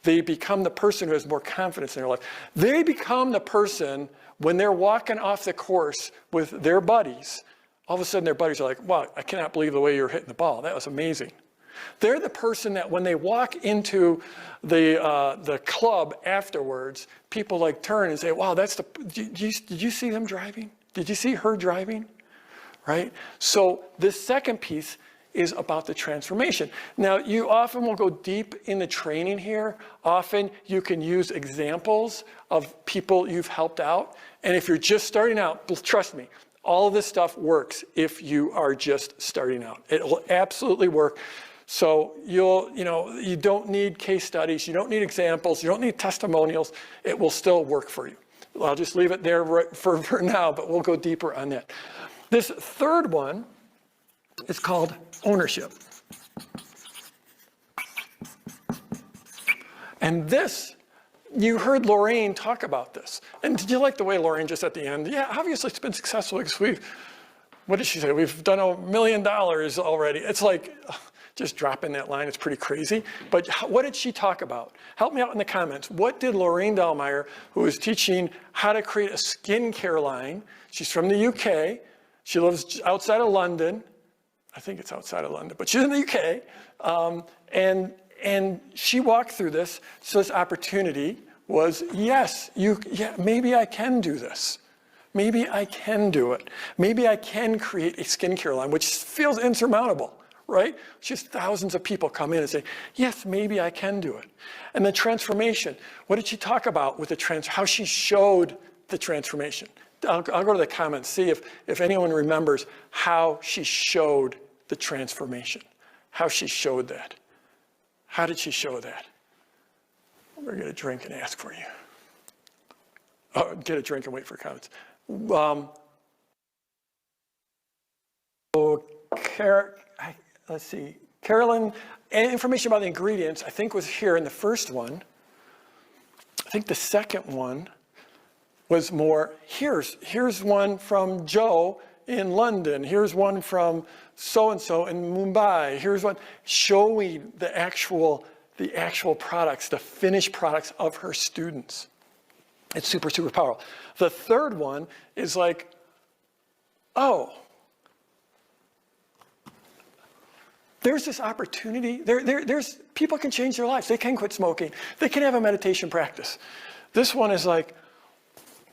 They become the person who has more confidence in their life. They become the person, when they're walking off the course with their buddies, all of a sudden their buddies are like, wow, I cannot believe the way you're hitting the ball. That was amazing. They're the person that when they walk into the club afterwards, people like turn and say, wow, did you see them driving? Did you see her driving? Right? So this second piece is about the transformation. Now, you often will go deep in the training here. Often you can use examples of people you've helped out. And if you're just starting out, trust me, all of this stuff works if you are just starting out. It will absolutely work. So you don't need case studies, you don't need examples, you don't need testimonials. It will still work for you. I'll just leave it there for now, but we'll go deeper on that. This third one is called ownership. And this, you heard Lorraine talk about this. And did you like the way Lorraine just at the end? Yeah, obviously it's been successful because what did she say? We've done $1 million already. It's like, just dropping that line, it's pretty crazy. But what did she talk about? Help me out in the comments. What did Lorraine Dahlmeyer, who is teaching how to create a skincare line, she's from the UK, she lives outside of London, I think it's outside of London, but she's in the UK, and she walked through this. So this opportunity was, yes, maybe I can do this. Maybe I can do it. Maybe I can create a skincare line, which feels insurmountable, right? Just thousands of people come in and say, yes, maybe I can do it. And the transformation, what did she talk about with how she showed the transformation? I'll go to the comments, see if anyone remembers how she showed the transformation, how she showed that. How did she show that? We're going to get a drink and ask for you. Oh, get a drink and wait for comments. Let's see. Carolyn, information about the ingredients, I think was here in the first one. I think the second one was more, here's one from Joe in London. Here's one from so-and-so in Mumbai. Here's one showing the actual products, the finished products of her students. It's super, super powerful. The third one is like, oh, there's this opportunity. There's people can change their lives. They can quit smoking. They can have a meditation practice. This one is like,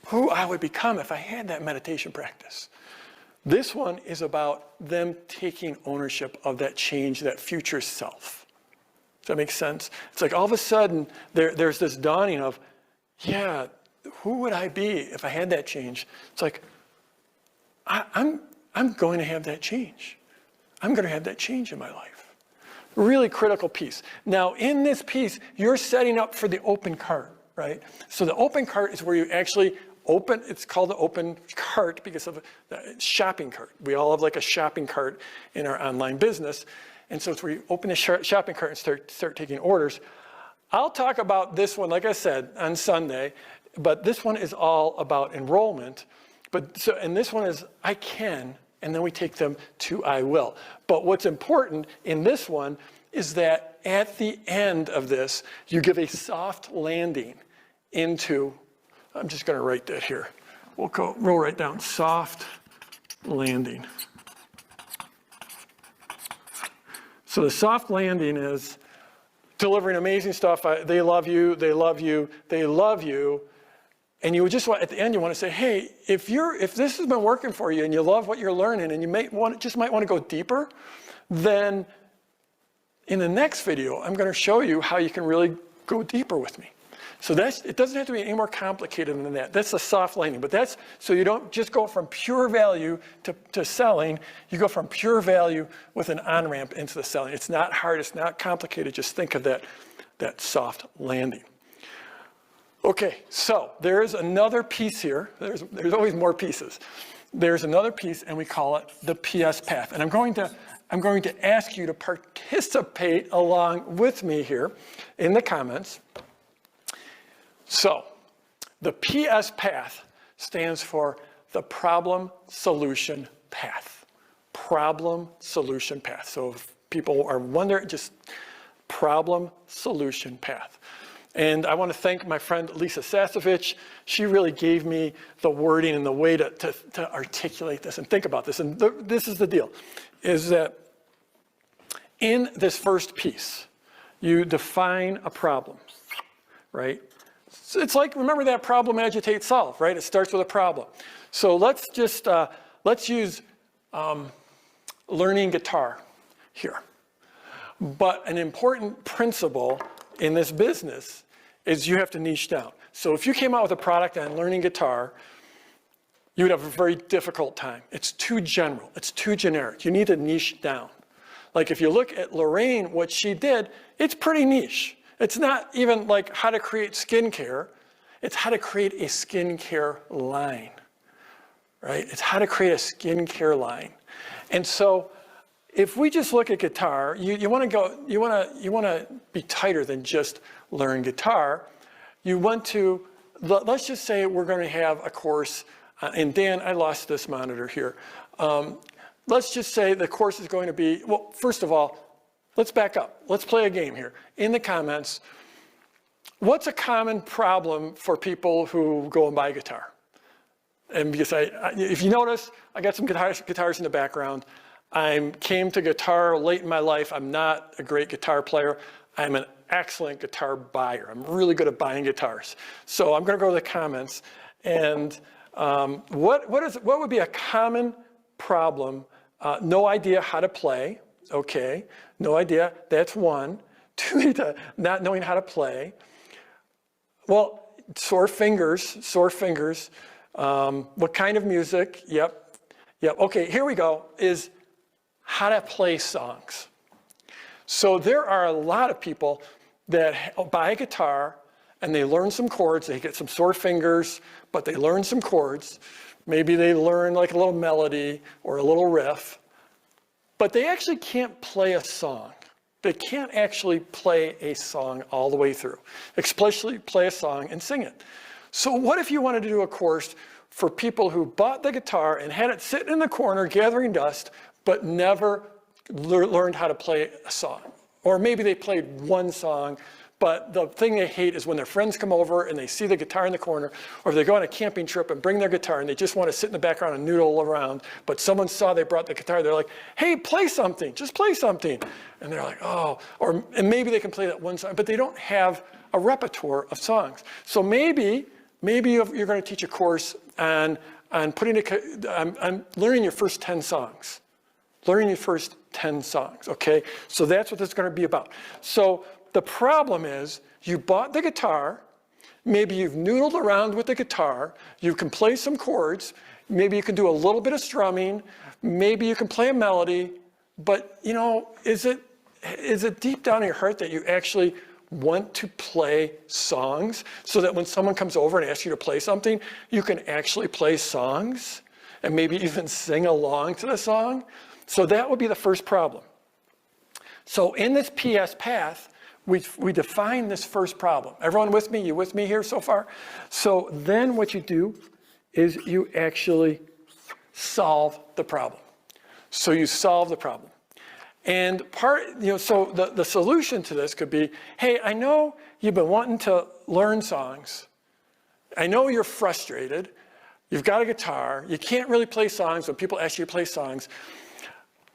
who I would become if I had that meditation practice. This one is about them taking ownership of that change, that future self. Does that make sense? It's like all of a sudden there's this dawning of, yeah, who would I be if I had that change? It's like, I'm going to have that change. I'm going to have that change in my life. Really critical piece. Now, in this piece, you're setting up for the open cart, right? So the open cart is where you actually open, it's called the open cart because of the shopping cart. We all have like a shopping cart in our online business. And so it's where you open the shopping cart and start taking orders. I'll talk about this one, like I said, on Sunday, but this one is all about enrollment. And this one is I can, and then we take them to I will. But what's important in this one is that at the end of this, you give a soft landing into, I'm just going to write that here. We'll roll right down, soft landing. So the soft landing is delivering amazing stuff. They love you, they love you, they love you. And you just want, at the end, you want to say, hey, if this has been working for you and you love what you're learning and you might want to go deeper, then in the next video, I'm going to show you how you can really go deeper with me. So it doesn't have to be any more complicated than that. That's a soft landing, but that's so you don't just go from pure value to selling. You go from pure value with an on-ramp into the selling. It's not hard. It's not complicated. Just think of that that soft landing. Okay, so there is another piece here. There's always more pieces. There's another piece, and we call it the PS path. And I'm going to ask you to participate along with me here in the comments. So the PS path stands for the problem solution path. Problem solution path. So if people are wondering, just problem solution path. And I want to thank my friend Lisa Sasovich. She really gave me the wording and the way to articulate this and think about this. And this is the deal, is that in this first piece, you define a problem, right? So it's like, remember that problem, agitate, solve, right? It starts with a problem. So let's just, let's use learning guitar here. But an important principle in this business is you have to niche down. So if you came out with a product on learning guitar, you would have a very difficult time. It's too general, it's too generic. You need to niche down. Like if you look at Lorraine, what she did, it's pretty niche. It's not even like how to create skincare, it's how to create a skincare line, right? It's how to create a skincare line. And so if we just look at guitar, you want to be tighter than just learn guitar. You want to, let's just say we're going to have a course, and Dan, I lost this monitor here. Let's just say the course is going to be, well, first of all, let's back up. Let's play a game here. In the comments, what's a common problem for people who go and buy a guitar? And because if you notice, I got some guitars in the background. I came to guitar late in my life. I'm not a great guitar player. I'm an excellent guitar buyer. I'm really good at buying guitars. So I'm going to go to the comments. And what would be a common problem? No idea how to play. Okay, no idea. That's one. Two, not knowing how to play. Well, sore fingers. What kind of music? Yep. Okay, here we go. Is how to play songs. So there are a lot of people that buy a guitar and they learn some chords. They get some sore fingers, but they learn some chords. Maybe they learn like a little melody or a little riff, but they actually can't play a song. They can't actually play a song all the way through, especially play a song and sing it. So what if you wanted to do a course for people who bought the guitar and had it sitting in the corner gathering dust, but never learned how to play a song? Or maybe they played one song, but the thing they hate is when their friends come over and they see the guitar in the corner, or they go on a camping trip and bring their guitar and they just want to sit in the background and noodle around, but someone saw they brought the guitar, they're like, hey, play something, just play something. And they're like, oh, and maybe they can play that one song, but they don't have a repertoire of songs. So maybe you're going to teach a course on learning your first 10 songs. Learning your first 10 songs, okay? So that's what this is going to be about. So the problem is you bought the guitar, maybe you've noodled around with the guitar, you can play some chords, maybe you can do a little bit of strumming, maybe you can play a melody, but you know, is it deep down in your heart that you actually want to play songs so that when someone comes over and asks you to play something, you can actually play songs and maybe even sing along to the song? So that would be the first problem. So in this PS path, we define this first problem. Everyone with me? You with me here so far? So then what you do is you actually solve the problem. So you solve the problem. And so the solution to this could be, hey, I know you've been wanting to learn songs. I know you're frustrated. You've got a guitar. You can't really play songs when people ask you to play songs.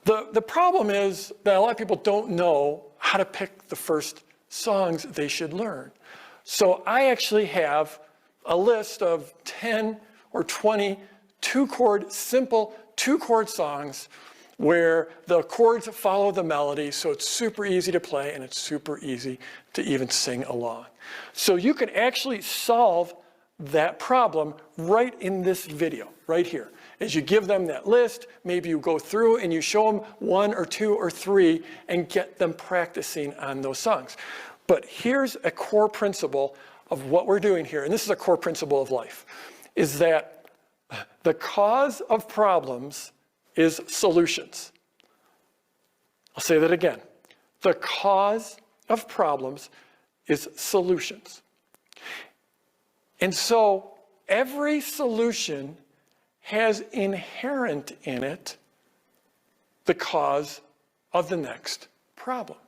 The problem is that a lot of people don't know how to pick the first songs they should learn. So I actually have a list of 10 or 20 simple two-chord songs where the chords follow the melody, so it's super easy to play and it's super easy to even sing along. So you can actually solve that problem right in this video, right here. As you give them that list, maybe you go through and you show them 1 or 2 or 3 and get them practicing on those songs. But here's a core principle of what we're doing here, and this is a core principle of life, is that the cause of problems is solutions. I'll say that again. The cause of problems is solutions. And so every solution has inherent in it the cause of the next problem.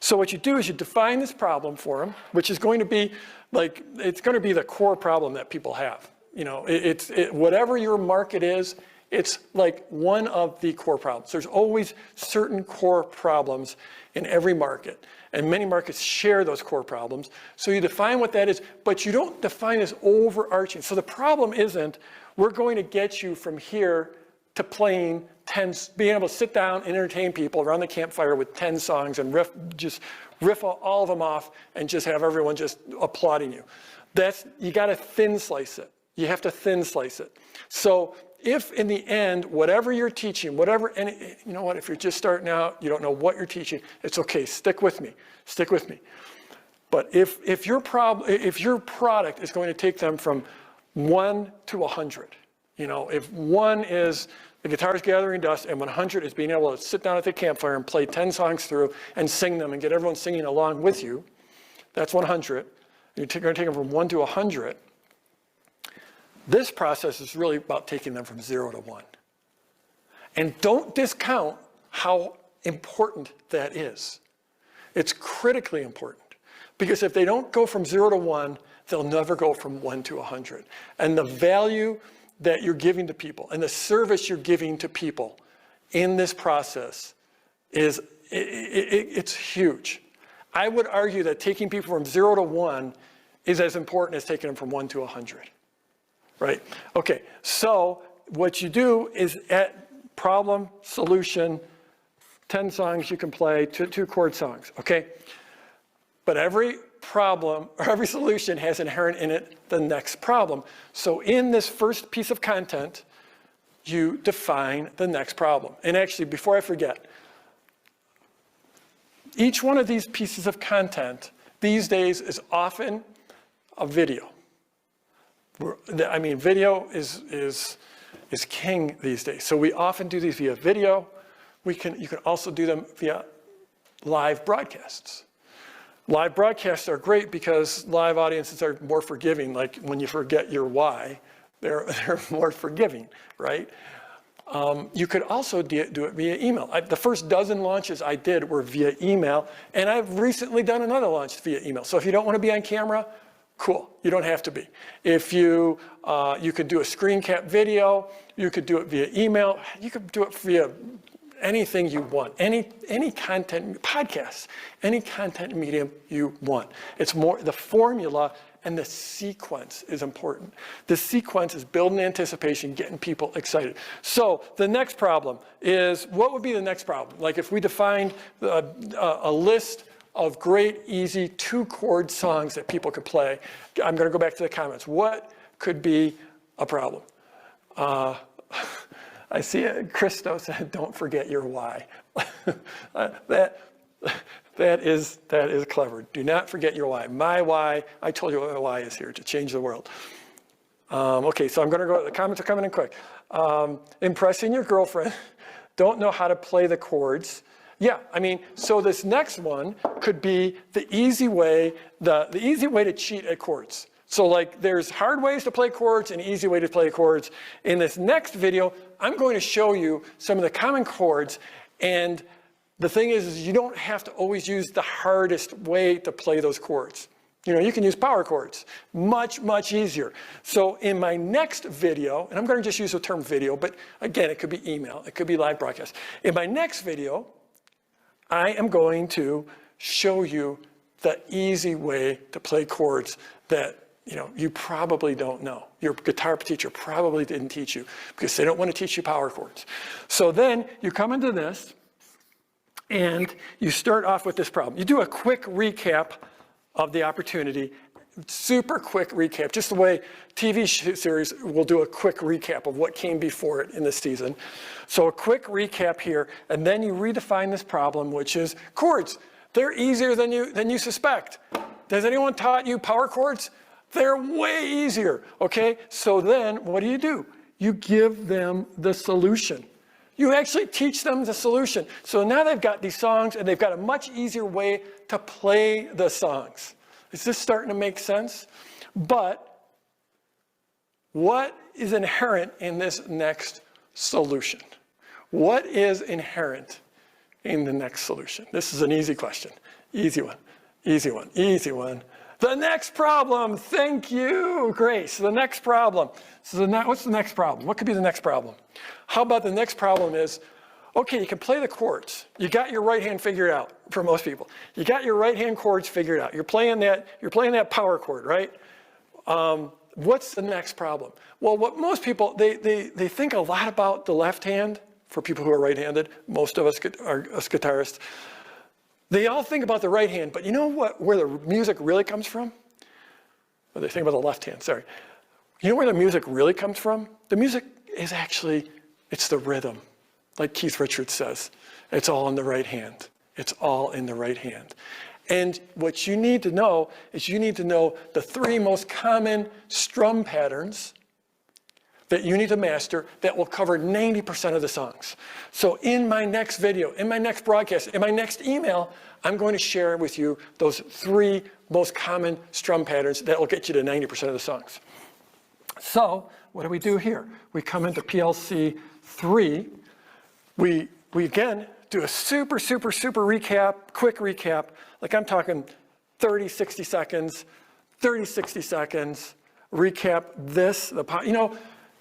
So what you do is you define this problem for them, which is going to be like, it's going to be the core problem that people have. You know, whatever your market is, it's like one of the core problems. There's always certain core problems in every market, and many markets share those core problems. So you define what that is, but you don't define this overarching. So the problem isn't, we're going to get you from here to playing 10, being able to sit down and entertain people around the campfire with 10 songs and riff all of them off and just have everyone just applauding you. You got to thin slice it. You have to thin slice it. So if in the end, whatever you're teaching, and you know what, if you're just starting out, you don't know what you're teaching, it's okay, stick with me. But if your product is going to take them from 1 to 100, you know, if 1 is the guitar's gathering dust and 100 is being able to sit down at the campfire and play 10 songs through and sing them and get everyone singing along with you, that's 100. You're going to take them from 1 to 100. This process is really about taking them from 0 to 1. And don't discount how important that is. It's critically important, because if they don't go from 0 to 1, they'll never go from 1 to 100. And the value that you're giving to people and the service you're giving to people in this process it's huge. I would argue that taking people from 0 to 1 is as important as taking them from 1 to 100. Right? Okay, so what you do is at problem, solution, 10 songs you can play, 2 chord songs, okay? But every problem, or every solution has inherent in it the next problem. So in this first piece of content, you define the next problem. And actually, before I forget, each one of these pieces of content these days is often a video. I mean, video is king these days. So we often do these via video. You can also do them via live broadcasts. Live broadcasts are great because live audiences are more forgiving. Like when you forget your why, they're more forgiving, right? You could also do it via email. The first dozen launches I did were via email, and I've recently done another launch via email. So if you don't want to be on camera, cool, you don't have to be. If you could do a screen cap video, you could do it via email, you could do it via anything you want, any content, podcasts, any content medium you want. It's more, the formula and the sequence is important. The sequence is building anticipation, getting people excited. So the next problem is, what would be the next problem? Like if we defined a list of great, easy 2-chord songs that people could play. I'm going to go back to the comments. What could be a problem? I see it. Christo said, "Don't forget your why." That is clever. Do not forget your why. My why. I told you what my why is here, to change the world. Okay, so I'm going to go. The comments are coming in quick. Impressing your girlfriend. Don't know how to play the chords. Yeah, I mean, so this next one could be the easy way to cheat at chords. So like there's hard ways to play chords and easy way to play chords. In this next video, I'm going to show you some of the common chords, and the thing is you don't have to always use the hardest way to play those chords. You know, you can use power chords, much, much easier. So in my next video, and I'm going to just use the term video, but again, it could be email, it could be live broadcast. In my next video, I am going to show you the easy way to play chords that you probably don't know. Your guitar teacher probably didn't teach you because they don't want to teach you power chords. So then you come into this and you start off with this problem. You do a quick recap of the opportunity, super quick recap, just the way TV series will do a quick recap of what came before it in the season. So a quick recap here, and then you redefine this problem, which is chords. They're easier than you suspect. Has anyone taught you power chords? They're way easier, okay? So then what do? You give them the solution. You actually teach them the solution. So now they've got these songs and they've got a much easier way to play the songs. Is this starting to make sense? But what is inherent in this next solution? What is inherent in the next solution? This is an easy question. Easy one, easy one, easy one. The next problem. Thank you, Grace. The next problem. So what's the next problem? What could be the next problem? How about the next problem is, okay, you can play the chords. You got your right hand figured out for most people. You got your right hand chords figured out. You're playing that power chord, right? What's the next problem? Well, what most people, they think a lot about the left hand for people who are right-handed. Most of us are guitarists. They all think about the right hand, but you know where the music really comes from? Well, they think about the left hand, sorry. You know where the music really comes from? The music is actually, it's the rhythm. Like Keith Richards says, it's all in the right hand. It's all in the right hand. And what you need to know is you need to know the 3 most common strum patterns that you need to master that will cover 90% of the songs. So in my next video, in my next broadcast, in my next email, I'm going to share with you those 3 most common strum patterns that will get you to 90% of the songs. So what do we do here? We come into PLC 3. We again do a super recap, quick recap. Like I'm talking 30, 60 seconds, recap this,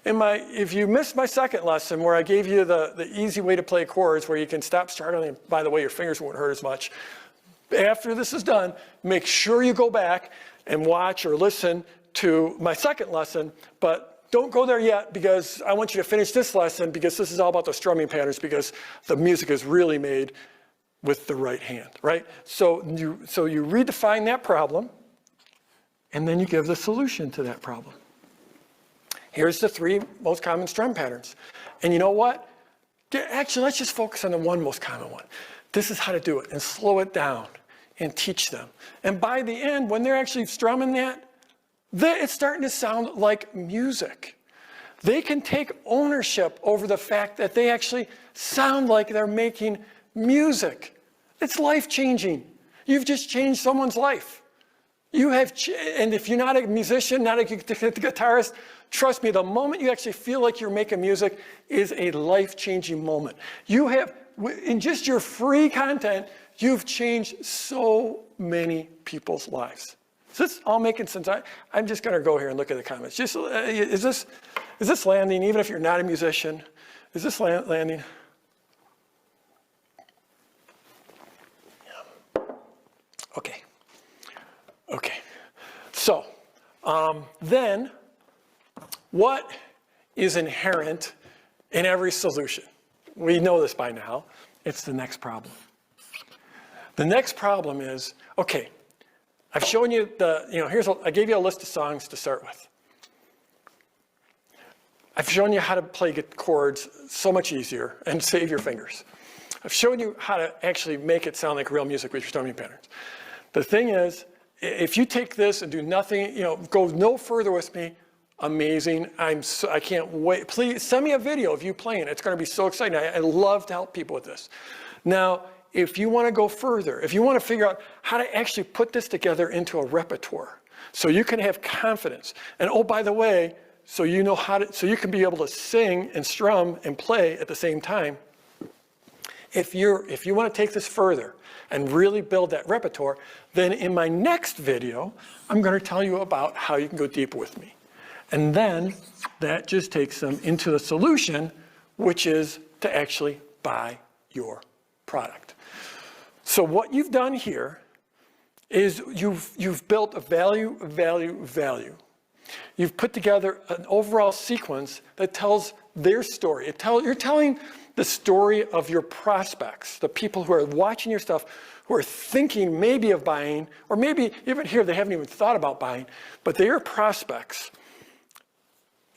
if you missed my second lesson where I gave you the easy way to play chords where you can stop, start, and by the way, your fingers won't hurt as much. After this is done, make sure you go back and watch or listen to my second lesson, but don't go there yet because I want you to finish this lesson because this is all about the strumming patterns because the music is really made with the right hand, right? So you redefine that problem and then you give the solution to that problem. Here's the 3 most common strum patterns. And you know what? Actually, let's just focus on the 1 most common one. This is how to do it and slow it down and teach them. And by the end, when they're actually strumming that, it's starting to sound like music. They can take ownership over the fact that they actually sound like they're making music. It's life-changing. You've just changed someone's life. And if you're not a musician, not a guitarist, trust me, the moment you actually feel like you're making music is a life-changing moment. You have, in just your free content, you've changed so many people's lives. Is this all making sense? I'm just going to go here and look at the comments. Is this landing, even if you're not a musician? Is this landing? Yeah. Okay. Okay. So, then, what is inherent in every solution? We know this by now. It's the next problem. The next problem is, okay, I've shown you I gave you a list of songs to start with. I've shown you how to play chords so much easier and save your fingers. I've shown you how to actually make it sound like real music with your strumming patterns. The thing is, if you take this and do nothing, go no further with me, amazing. I can't wait. Please send me a video of you playing. It's going to be so exciting. I love to help people with this. Now, if you want to go further, if you want to figure out how to actually put this together into a repertoire so you can have confidence. And oh, by the way, so you know so you can be able to sing and strum and play at the same time. If you want to take this further and really build that repertoire, then in my next video, I'm going to tell you about how you can go deeper with me. And then that just takes them into the solution, which is to actually buy your product. So what you've done here is you've built a value. You've put together an overall sequence that tells their story. You're telling the story of your prospects, the people who are watching your stuff, who are thinking maybe of buying, or maybe even here they haven't even thought about buying, but they are prospects.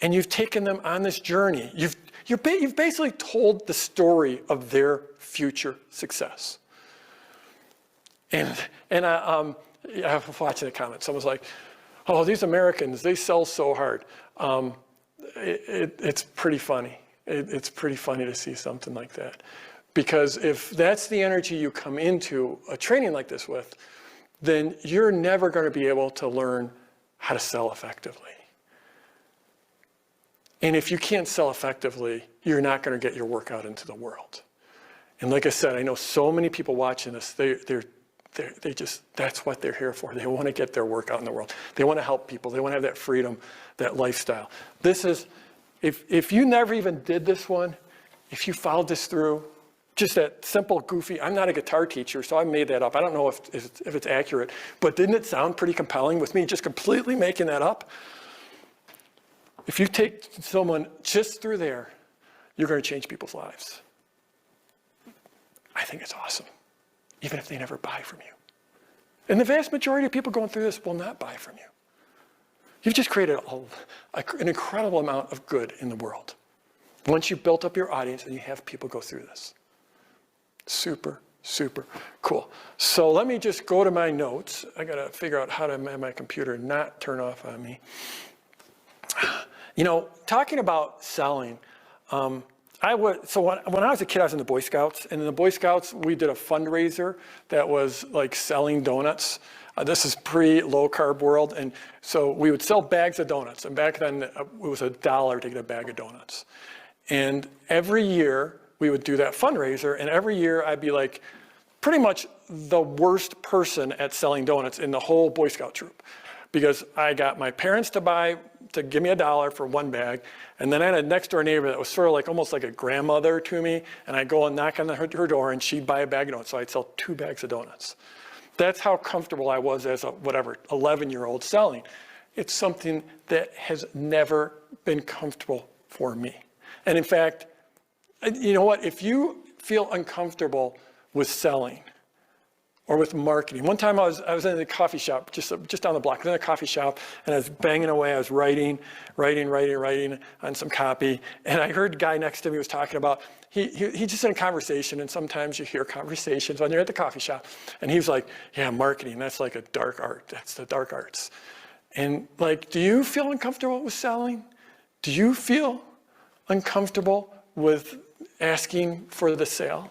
And you've taken them on this journey. You've basically told the story of their future success. And I was watching the comments. Someone's like, oh, these Americans, they sell so hard. It's pretty funny. It's pretty funny to see something like that. Because if that's the energy you come into a training like this with, then you're never going to be able to learn how to sell effectively. And if you can't sell effectively, you're not going to get your work out into the world. And like I said, I know so many people watching this, they just, that's what they're here for. They want to get their work out in the world. They want to help people. They want to have that freedom, that lifestyle. This is, if you never even did this one, if you followed this through, just that simple, goofy, I'm not a guitar teacher, so I made that up. I don't know if it's accurate, but didn't it sound pretty compelling with me just completely making that up? If you take someone just through there, you're going to change people's lives. I think it's awesome, even if they never buy from you. And the vast majority of people going through this will not buy from you. You've just created an incredible amount of good in the world. Once you've built up your audience and you have people go through this. Super, super cool. So let me just go to my notes. I got to figure out how to have my computer not turn off on me. You know, talking about selling, when I was a kid, I was in the Boy Scouts, and in the Boy Scouts, we did a fundraiser that was like selling donuts. This is pre-low carb world, and so we would sell bags of donuts, and back then it was $1 to get a bag of donuts. And every year we would do that fundraiser, and every year I'd be like pretty much the worst person at selling donuts in the whole Boy Scout troop, because I got my parents to give me $1 for one bag, and then I had a next door neighbor that was sort of like almost like a grandmother to me, and I'd go and knock on her door and she'd buy a bag of donuts, so I'd sell 2 bags of donuts. That's how comfortable I was as a 11-year-old selling. It's something that has never been comfortable for me. And in fact, you know what, if you feel uncomfortable with selling or with marketing. One time I was in a coffee shop, just down the block. I was in a coffee shop, and I was banging away. I was writing on some copy. And I heard a guy next to me was talking about, he just in a conversation, and sometimes you hear conversations when you're at the coffee shop. And he was like, yeah, marketing, that's like a dark art. That's the dark arts. And like, do you feel uncomfortable with selling? Do you feel uncomfortable with asking for the sale?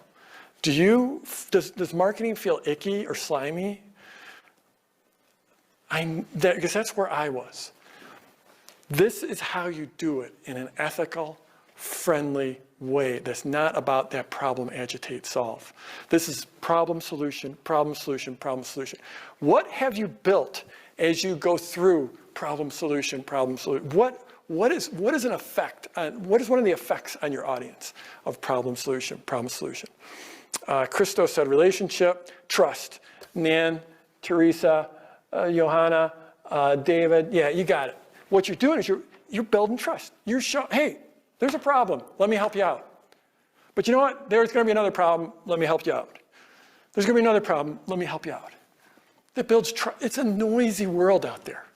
Does marketing feel icky or slimy? Because that's where I was. This is how you do it in an ethical, friendly way that's not about that problem, agitate, solve. This is problem, solution, problem, solution, problem, solution. What have you built as you go through problem, solution, problem, solution? What is an effect? What is one of the effects on your audience of problem, solution, problem, solution? Christo said relationship, trust. Nan, Teresa, Johanna, David, yeah, you got it. What you're doing is you're building trust. You're showing, hey, there's a problem, let me help you out. But you know what? There's going to be another problem, let me help you out. There's going to be another problem, let me help you out. That builds trust. It's a noisy world out there.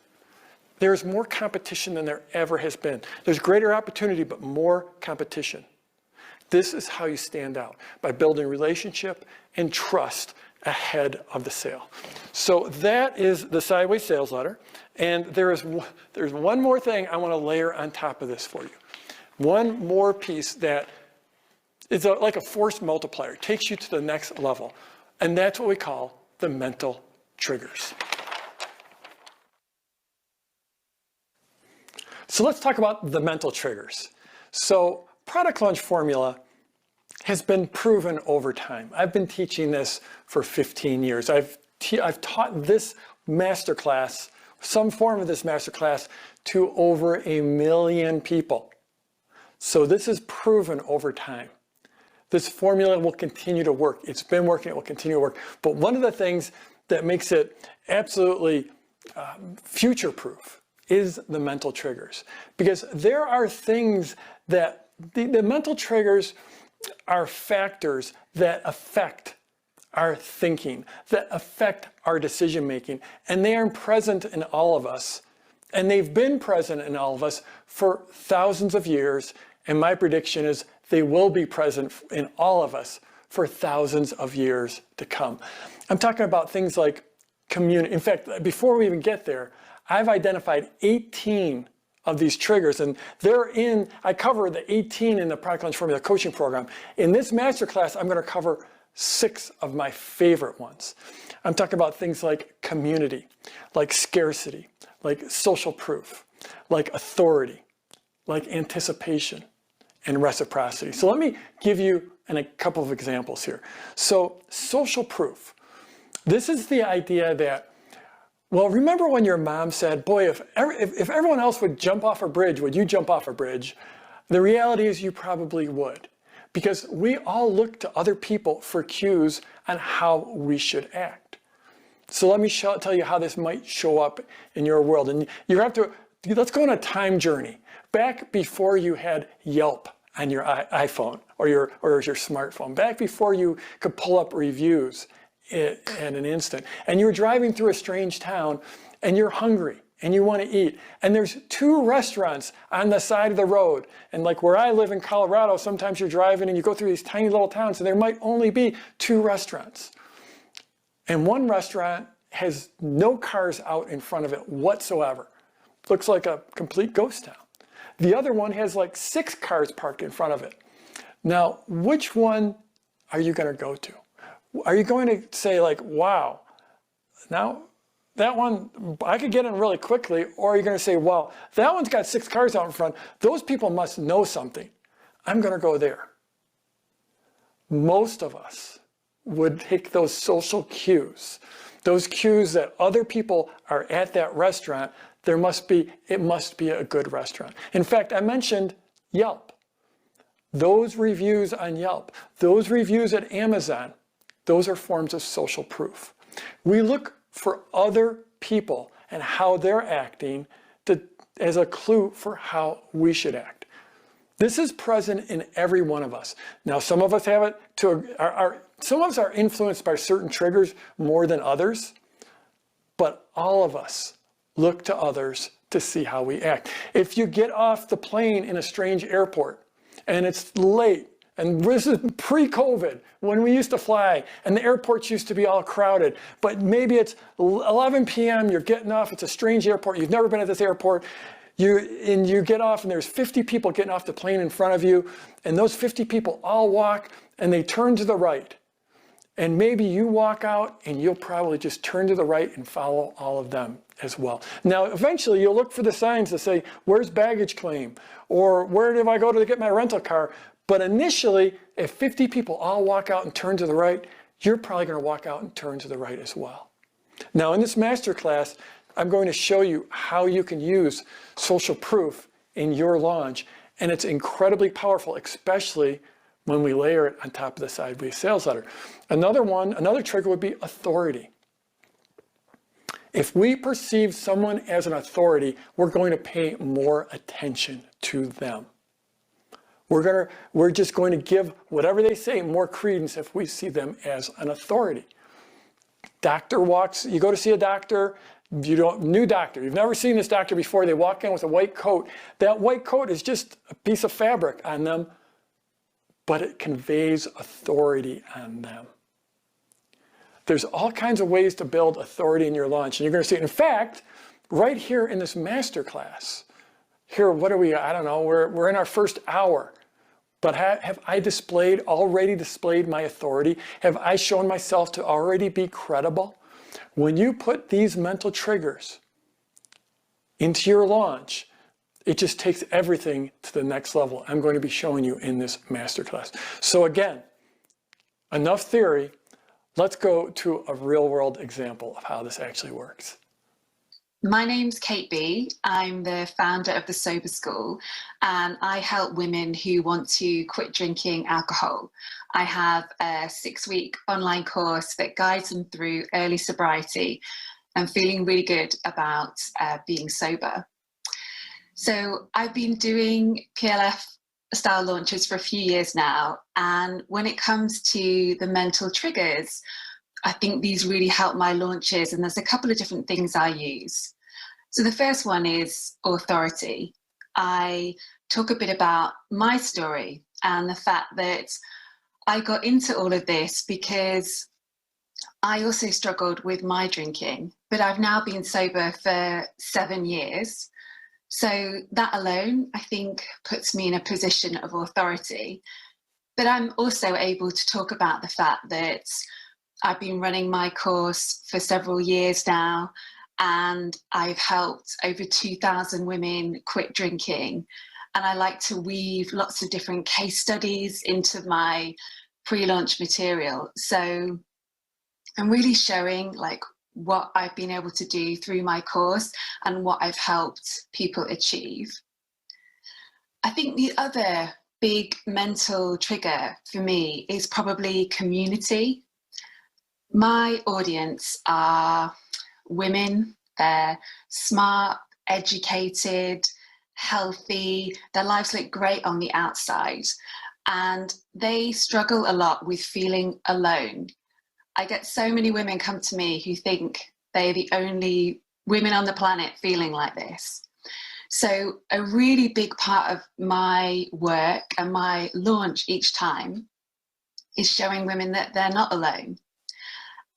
There's more competition than there ever has been. There's greater opportunity, but more competition. This is how you stand out, by building relationship and trust ahead of the sale. So that is the Sideways Sales Letter. And there's one more thing I want to layer on top of this for you. One more piece that is like a force multiplier, takes you to the next level. And that's what we call the mental triggers. So let's talk about the mental triggers. So product launch formula has been proven over time. I've been teaching this for 15 years. I've taught this masterclass, some form of this masterclass, to over 1 million people. So this is proven over time. This formula will continue to work. It's been working, it will continue to work. But one of the things that makes it absolutely future-proof is the mental triggers. Because there are things that, the mental triggers are factors that affect our thinking, that affect our decision making, and they are present in all of us. And they've been present in all of us for thousands of years, and my prediction is they will be present in all of us for thousands of years to come. I'm talking about things like community. In fact, before we even get there, I've identified 18 of these triggers, and I cover the 18 in the Product Launch Formula coaching program. In this masterclass, I'm going to cover 6 of my favorite ones. I'm talking about things like community, like scarcity, like social proof, like authority, like anticipation, and reciprocity. So let me give you a couple of examples here. So social proof. This is the idea that, well, remember when your mom said, boy, if everyone else would jump off a bridge, would you jump off a bridge? The reality is you probably would, because we all look to other people for cues on how we should act. So let me tell you how this might show up in your world. And let's go on a time journey. Back before you had Yelp on your iPhone or your smartphone, back before you could pull up reviews in an instant, and you're driving through a strange town and you're hungry and you want to eat, and there's 2 restaurants on the side of the road, and like where I live in Colorado, sometimes you're driving and you go through these tiny little towns and there might only be 2 restaurants, and one restaurant has no cars out in front of it whatsoever. Looks like a complete ghost town. The other one has like 6 cars parked in front of it. Now, which one are you going to go to? Are you going to say like, wow, now that one, I could get in really quickly, or are you going to say, wow, that one's got 6 cars out in front. Those people must know something. I'm going to go there. Most of us would take those social cues, those cues that other people are at that restaurant. It must be a good restaurant. In fact, I mentioned Yelp. Those reviews on Yelp, those reviews at Amazon, those are forms of social proof. We look for other people and how they're acting as a clue for how we should act. This is present in every one of us. Now, some of us have it some of us are influenced by certain triggers more than others, but all of us look to others to see how we act. If you get off the plane in a strange airport and it's late, and this is pre-COVID, when we used to fly, and the airports used to be all crowded, but maybe it's 11 p.m., you're getting off, it's a strange airport, you've never been at this airport, you get off and there's 50 people getting off the plane in front of you, and those 50 people all walk and they turn to the right. And maybe you walk out and you'll probably just turn to the right and follow all of them as well. Now, eventually you'll look for the signs that say, where's baggage claim? Or where do I go to get my rental car? But initially, if 50 people all walk out and turn to the right, you're probably going to walk out and turn to the right as well. Now, in this masterclass, I'm going to show you how you can use social proof in your launch. And it's incredibly powerful, especially when we layer it on top of the sideways sales letter. Another trigger would be authority. If we perceive someone as an authority, we're going to pay more attention to them. We're just going to give whatever they say more credence if we see them as an authority. You go to see a doctor, new doctor, you've never seen this doctor before, they walk in with a white coat. That white coat is just a piece of fabric on them, but it conveys authority on them. There's all kinds of ways to build authority in your launch, and you're going to see it. In fact, right here in this masterclass, here, what are we, I don't know, we're in our first hour. But have I already displayed my authority? Have I shown myself to already be credible? When you put these mental triggers into your launch, it just takes everything to the next level. I'm going to be showing you in this masterclass. So again, enough theory. Let's go to a real-world example of how this actually works. My name's Kate B. I'm the founder of the Sober School, and I help women who want to quit drinking alcohol. I have a 6-week online course that guides them through early sobriety and feeling really good about being sober. So I've been doing PLF style launches for a few years now, and when it comes to the mental triggers, I think these really help my launches, and there's a couple of different things I use. So the first one is authority. I talk a bit about my story and the fact that I got into all of this because I also struggled with my drinking, but I've now been sober for 7 years. So that alone, I think, puts me in a position of authority. But I'm also able to talk about the fact that I've been running my course for several years now, and I've helped over 2,000 women quit drinking. And I like to weave lots of different case studies into my pre-launch material. So I'm really showing like what I've been able to do through my course and what I've helped people achieve. I think the other big mental trigger for me is probably community. My audience are women. They're smart, educated, healthy. Their lives look great on the outside, and they struggle a lot with feeling alone. I get so many women come to me who think they're the only women on the planet feeling like this. So a really big part of my work and my launch each time is showing women that they're not alone.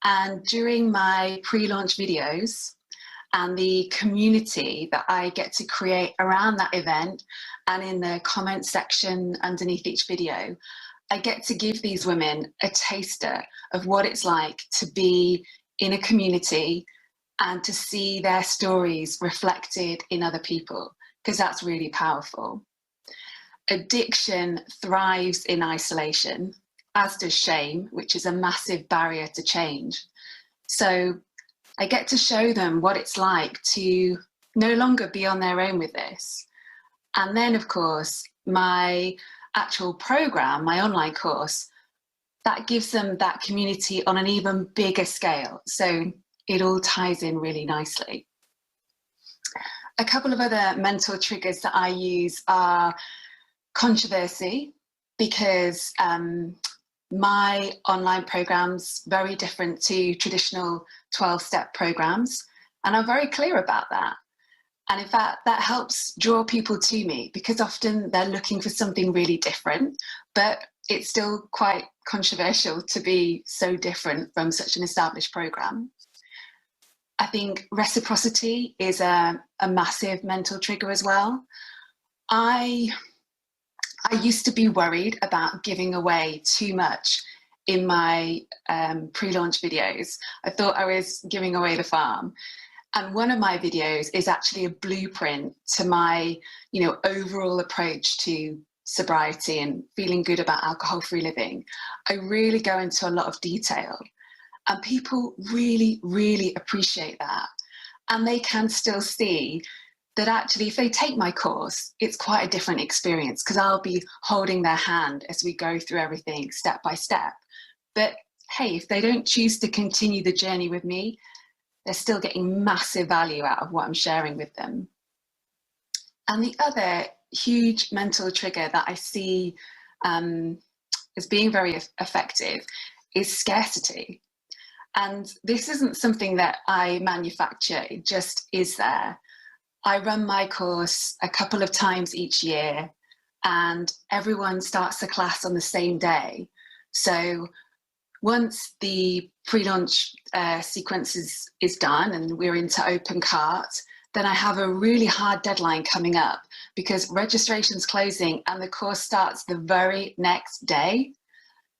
And during my pre-launch videos and the community that I get to create around that event and in the comment section underneath each video, I get to give these women a taster of what it's like to be in a community and to see their stories reflected in other people, because that's really powerful. Addiction thrives in isolation, as does shame, which is a massive barrier to change. So I get to show them what it's like to no longer be on their own with this. And then, of course, my actual program, my online course, that gives them that community on an even bigger scale. So it all ties in really nicely. A couple of other mental triggers that I use are controversy, because my online program's very different to traditional 12-step programs, and I'm very clear about that. And in fact, that helps draw people to me, because often they're looking for something really different, but it's still quite controversial to be so different from such an established program. I think reciprocity is a massive mental trigger as well. I used to be worried about giving away too much in my pre-launch videos. I thought I was giving away the farm. And one of my videos is actually a blueprint to my, overall approach to sobriety and feeling good about alcohol-free living. I really go into a lot of detail, and people really, really appreciate that. And they can still see that actually, if they take my course, it's quite a different experience, because I'll be holding their hand as we go through everything step by step. But hey, if they don't choose to continue the journey with me, they're still getting massive value out of what I'm sharing with them. And the other huge mental trigger that I see as being very effective is scarcity. And this isn't something that I manufacture, it just is there. I run my course a couple of times each year, and everyone starts the class on the same day. So once the pre-launch sequence is done and we're into open cart, then I have a really hard deadline coming up, because registration's closing and the course starts the very next day.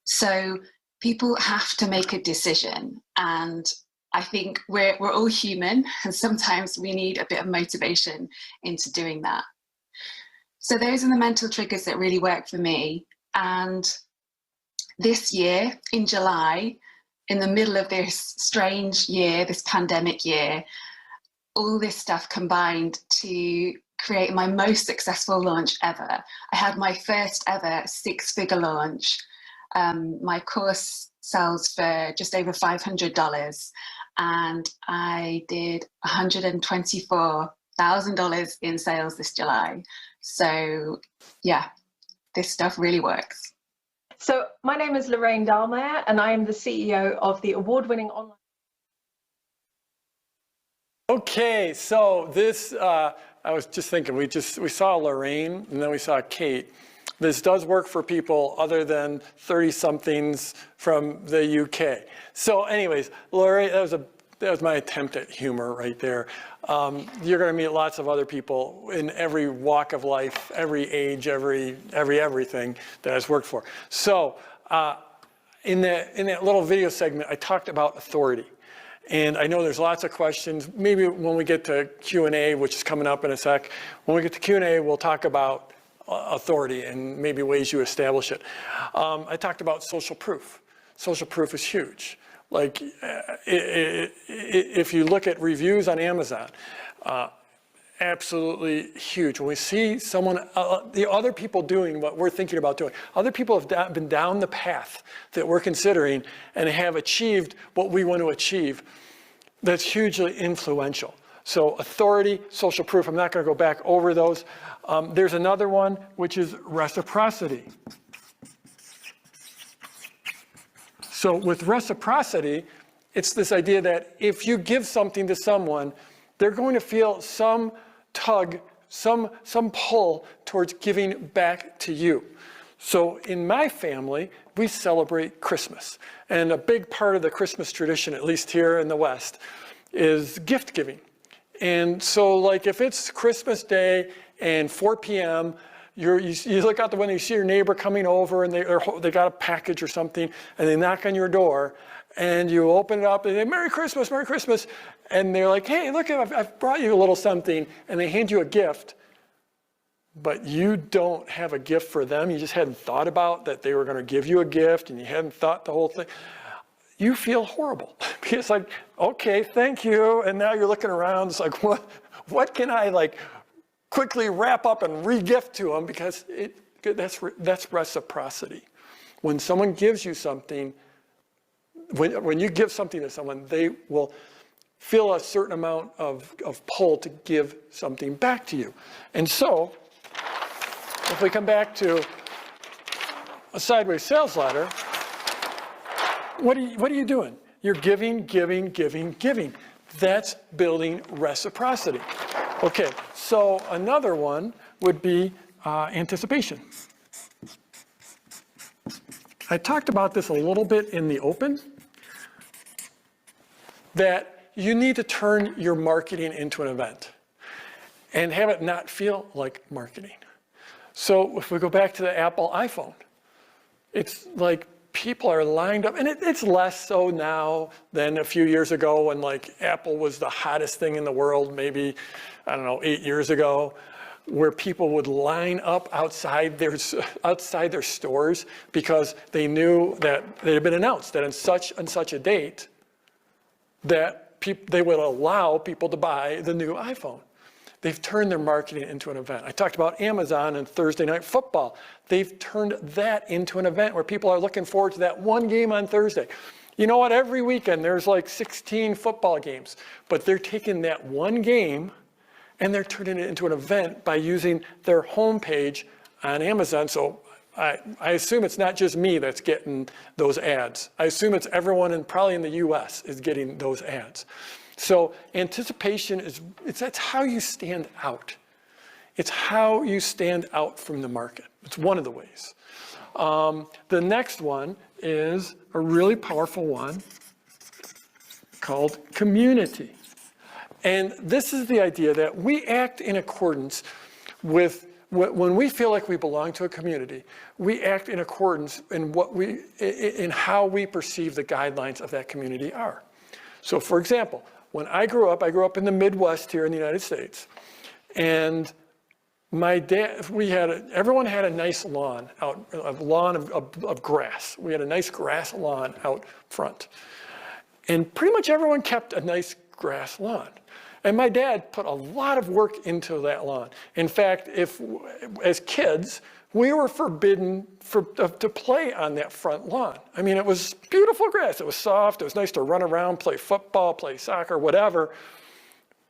So people have to make a decision, and I think we're all human, and sometimes we need a bit of motivation into doing that. So those are the mental triggers that really work for me. And this year, in July, in the middle of this strange year, this pandemic year, all this stuff combined to create my most successful launch ever. I had my first ever 6-figure launch. My course sells for just over $500, and I did $124,000 in sales this July. So yeah, this stuff really works. So my name is Lorraine Dahlmeyer, and I am the CEO of the award-winning online. Okay, so this, I was just thinking, we saw Lorraine and then we saw Kate. This does work for people other than 30-somethings from the UK. So anyways, Lori, that was my attempt at humor right there. You're going to meet lots of other people in every walk of life, every age, everything that has worked for. So in that little video segment, I talked about authority. And I know there's lots of questions. Maybe when we get to Q&A, which is coming up in a sec, when we get to Q&A, we'll talk about authority and maybe ways you establish it. I talked about social proof. Social proof is huge. Like, if you look at reviews on Amazon, absolutely huge. When we see someone, the other people doing what we're thinking about doing, other people have been down the path that we're considering and have achieved what we want to achieve, that's hugely influential. So authority, social proof, I'm not going to go back over those. There's another one, which is reciprocity. So with reciprocity, it's this idea that if you give something to someone, they're going to feel some tug, some pull towards giving back to you. So in my family, we celebrate Christmas. And a big part of the Christmas tradition, at least here in the West, is gift giving. And so like if it's Christmas Day and 4 p.m., you look out the window, you see your neighbor coming over and they got a package or something and they knock on your door and you open it up and they say, Merry Christmas, Merry Christmas. And they're like, hey, look, I've brought you a little something, and they hand you a gift, but you don't have a gift for them. You just hadn't thought about that they were going to give you a gift and you hadn't thought the whole thing. You feel horrible. It's like, okay, thank you. And now you're looking around, it's like, what can I like quickly wrap up and re-gift to them, because that's reciprocity. When someone gives you something, when you give something to someone, they will feel a certain amount of pull to give something back to you. And so, if we come back to a sideways sales ladder, what are you doing? You're giving, giving, giving, giving. That's building reciprocity. Okay, so another one would be anticipation. I talked about this a little bit in the open, that you need to turn your marketing into an event and have it not feel like marketing. So if we go back to the Apple iPhone, it's like people are lined up, and it's less so now than a few years ago when like Apple was the hottest thing in the world, maybe, I don't know, 8 years ago, where people would line up outside their stores because they knew that it had been announced that on such and such a date that they would allow people to buy the new iPhone. They've turned their marketing into an event. I talked about Amazon and Thursday Night Football. They've turned that into an event where people are looking forward to that one game on Thursday. You know what? Every weekend there's like 16 football games, but they're taking that one game and they're turning it into an event by using their homepage on Amazon. So I assume it's not just me that's getting those ads. I assume it's everyone probably in the US is getting those ads. So anticipation that's how you stand out. It's how you stand out from the market. It's one of the ways. The next one is a really powerful one called community. And this is the idea that we act in accordance with, when we feel like we belong to a community, we act in accordance in how we perceive the guidelines of that community are. So for example, when I grew up in the Midwest here in the United States, and my dad, everyone had a nice lawn out, a lawn of grass. We had a nice grass lawn out front. And pretty much everyone kept a nice grass lawn. And my dad put a lot of work into that lawn. In fact, as kids, we were forbidden to play on that front lawn. I mean, it was beautiful grass. It was soft. It was nice to run around, play football, play soccer, whatever.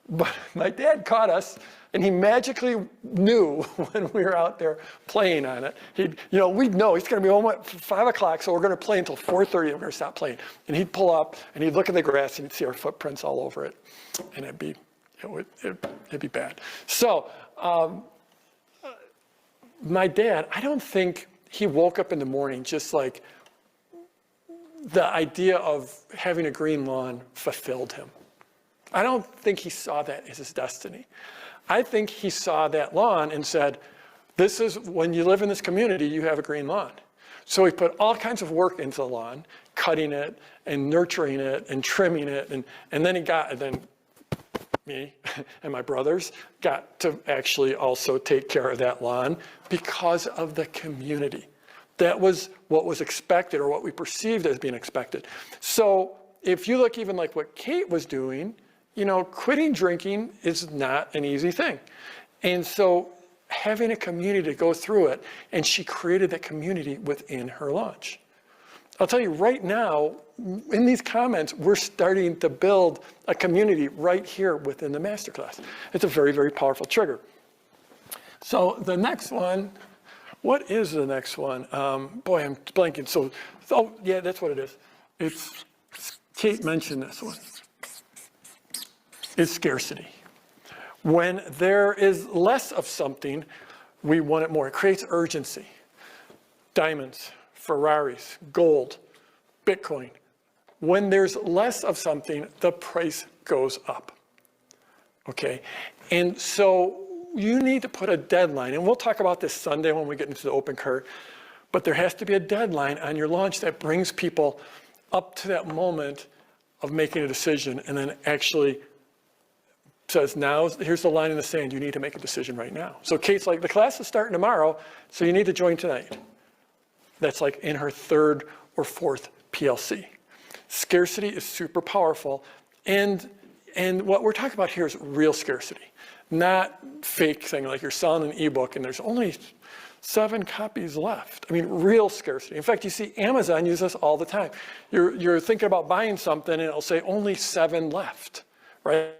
But my dad caught us, and he magically knew when we were out there playing on it. We'd know he's going to be home at 5 o'clock, so we're going to play until 4:30, and we're going to stop playing. And he'd pull up, and he'd look at the grass, and he'd see our footprints all over it, and it'd be bad. So my dad, I don't think he woke up in the morning just like the idea of having a green lawn fulfilled him. I don't think he saw that as his destiny. I think he saw that lawn and said, this is, when you live in this community, you have a green lawn. So he put all kinds of work into the lawn, cutting it and nurturing it and trimming it. And then me and my brothers got to actually also take care of that lawn because of the community. That was what was expected, or what we perceived as being expected. So if you look even like what Kate was doing, you know, quitting drinking is not an easy thing. And so having a community to go through it, and she created that community within her launch. I'll tell you right now, in these comments, we're starting to build a community right here within the masterclass. It's a very, very powerful trigger. So the next one, what is the next one? Boy, I'm blanking. So, oh yeah, that's what it is. It's, Kate mentioned this one. It's scarcity. When there is less of something, we want it more. It creates urgency. Diamonds, Ferraris, gold, Bitcoin. When there's less of something, the price goes up. Okay? And so you need to put a deadline. And we'll talk about this Sunday when we get into the open cart. But there has to be a deadline on your launch that brings people up to that moment of making a decision, and then actually says, now, here's the line in the sand. You need to make a decision right now. So Kate's like, the class is starting tomorrow, so you need to join tonight. That's like in her third or fourth PLC. Scarcity is super powerful. And what we're talking about here is real scarcity, not fake thing like you're selling an ebook and there's only 7 copies left. I mean, real scarcity. In fact, you see Amazon use this all the time. You're thinking about buying something and it'll say only 7 left, right?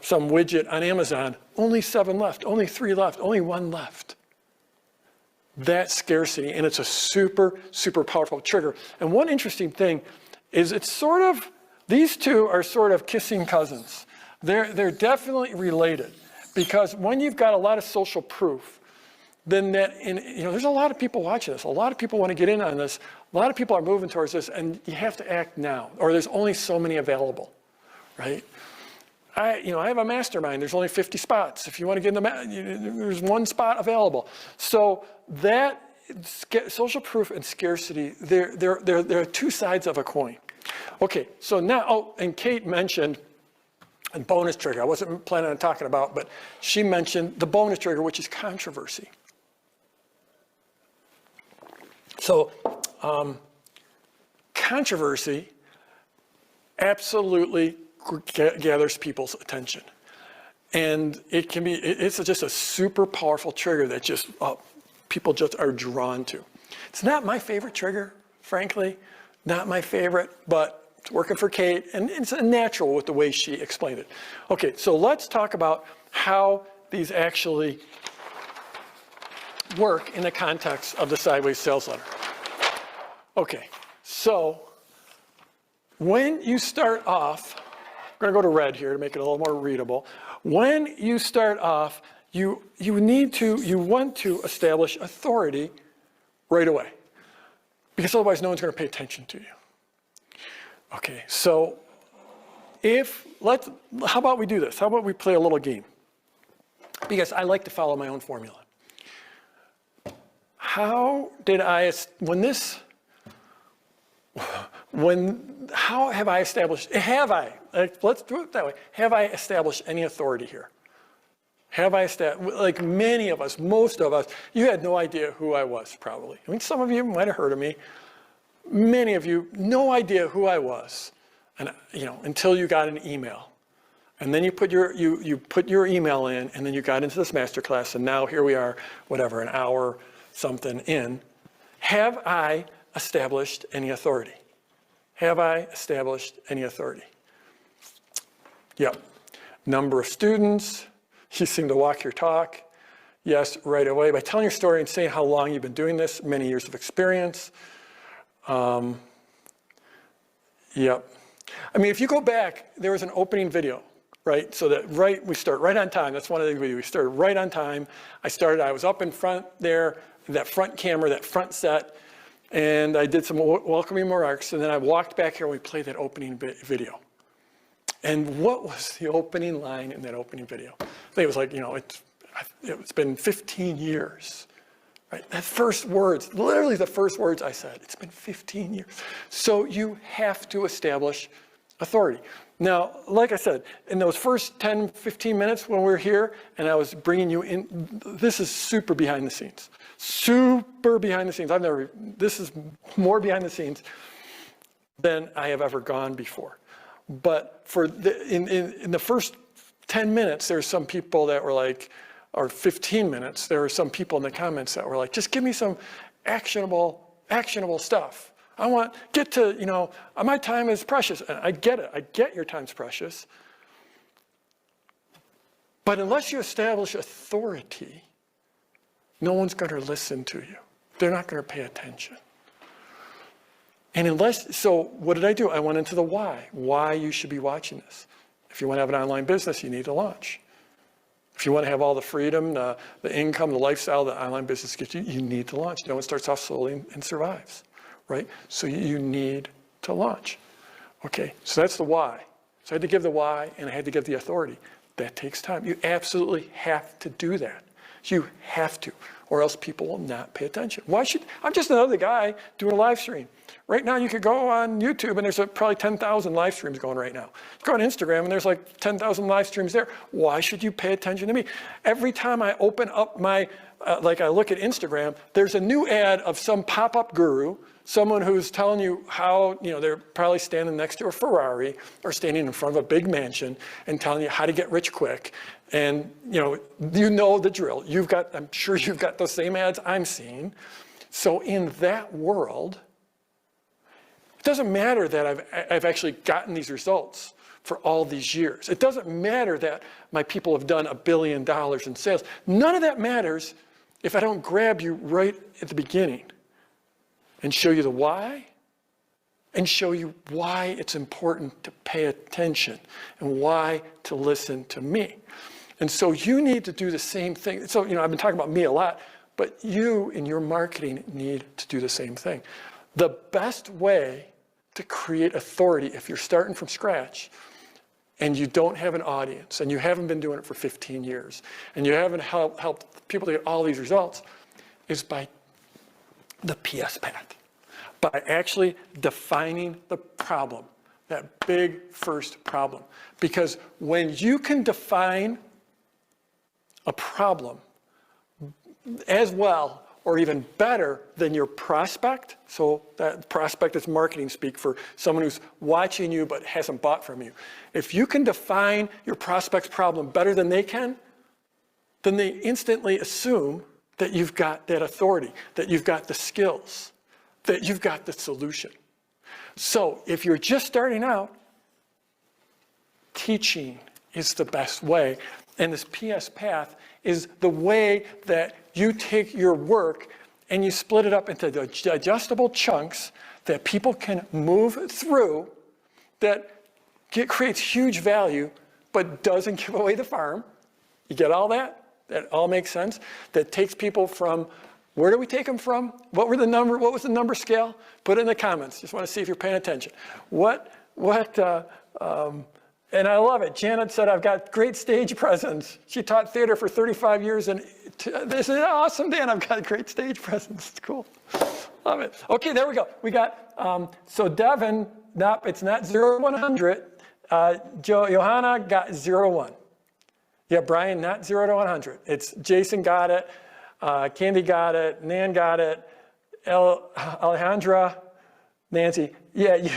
Some widget on Amazon, only 7 left, only 3 left, only 1 left. That scarcity, and it's a super, super powerful trigger. And one interesting thing is it's sort of, these two are sort of kissing cousins. They're definitely related, because when you've got a lot of social proof, then there's a lot of people watching this. A lot of people want to get in on this. A lot of people are moving towards this, and you have to act now, or there's only so many available, right? I have a mastermind. There's only 50 spots. If you want to get in the, there's 1 spot available. So that social proof and scarcity, they're 2 sides of a coin. Okay, so now, oh, and Kate mentioned a bonus trigger. I wasn't planning on talking about, but she mentioned the bonus trigger, which is controversy. So controversy absolutely gathers people's attention. And it's just a super powerful trigger that just, people just are drawn to. It's not my favorite trigger, frankly, not my favorite, but it's working for Kate, and it's natural with the way she explained it. Okay, so let's talk about how these actually work in the context of the Sideways Sales Letter. Okay, so when you start off, I'm going to go to red here to make it a little more readable. When you start off, you want to establish authority right away, because otherwise no one's going to pay attention to you. Okay, so how about we do this? How about we play a little game? Because I like to follow my own formula. How have I established, let's do it that way. Have I established any authority here? Have I established, like many of us, most of us, you had no idea who I was probably. I mean, some of you might have heard of me. Many of you, no idea who I was, and until you got an email. And then you put your email in, and then you got into this masterclass, and now here we are, whatever, an hour something in. Have I established any authority? Have I established any authority? Yep. Number of students. You seem to walk your talk. Yes, right away. By telling your story and saying how long you've been doing this, many years of experience. Yep. I mean, if you go back, there was an opening video right? So that we start right on time. That's one of the things we do. We started right on time. I was up in front there, that front camera, that front set, and I did some welcoming remarks, and then I walked back here and we played that opening video. And what was the opening line in that opening video? I think it was like, it's been 15 years. Right? That first words, literally the first words I said, it's been 15 years. So you have to establish authority. Now, like I said, in those first 10, 15 minutes when we were here and I was bringing you in, this is super behind the scenes. Super behind the scenes. This is more behind the scenes than I have ever gone before. But in the first 10 minutes, there's some people that were like, or 15 minutes, there were some people in the comments that were like, just give me some actionable stuff. I want, my time is precious. And I get it. I get your time's precious. But unless you establish authority, no one's going to listen to you. They're not going to pay attention. And so what did I do? I went into the why you should be watching this. If you want to have an online business, you need to launch. If you want to have all the freedom, the income, the lifestyle that online business gives you, you need to launch. No one starts off slowly and survives, right? So you need to launch. Okay, so that's the why. So I had to give the why and I had to give the authority. That takes time. You absolutely have to do that. You have to, or else people will not pay attention. I'm just another guy doing a live stream. Right now, you could go on YouTube and there's probably 10,000 live streams going right now. You go on Instagram and there's like 10,000 live streams there. Why should you pay attention to me? Every time I open up I look at Instagram, there's a new ad of some pop-up guru, someone who's telling you how, they're probably standing next to a Ferrari or standing in front of a big mansion and telling you how to get rich quick. And, you know the drill. I'm sure you've got those same ads I'm seeing. So in that world, it doesn't matter that I've actually gotten these results for all these years. It doesn't matter that my people have done $1 billion in sales. None of that matters if I don't grab you right at the beginning and show you the why and show you why it's important to pay attention and why to listen to me. And so you need to do the same thing. So, I've been talking about me a lot, but you in your marketing need to do the same thing. The best way to create authority if you're starting from scratch and you don't have an audience and you haven't been doing it for 15 years and you haven't helped people to get all these results is by the PS path, by actually defining the problem, that big first problem. Because when you can define a problem as well or even better than your prospect, so that prospect is marketing speak for someone who's watching you but hasn't bought from you. If you can define your prospect's problem better than they can, then they instantly assume that you've got that authority, that you've got the skills, that you've got the solution. So if you're just starting out, teaching is the best way. And this PS path is the way that you take your work and you split it up into digestible chunks that people can move through, that creates huge value, but doesn't give away the farm. You get all that? That all makes sense? That takes people from, where do we take them from? What was the number scale? Put it in the comments. Just want to see if you're paying attention. And I love it. Janet said, I've got great stage presence. She taught theater for 35 years, and this is awesome, Dan. I've got great stage presence. It's cool. Love it. Okay, there we go. We got, so Devin, nope, it's not 0 to 100. Johanna got 0 to 1. Yeah, Brian, not 0 to 100. It's Jason got it, Candy got it, Nan got it, Alejandra, Nancy. Yeah,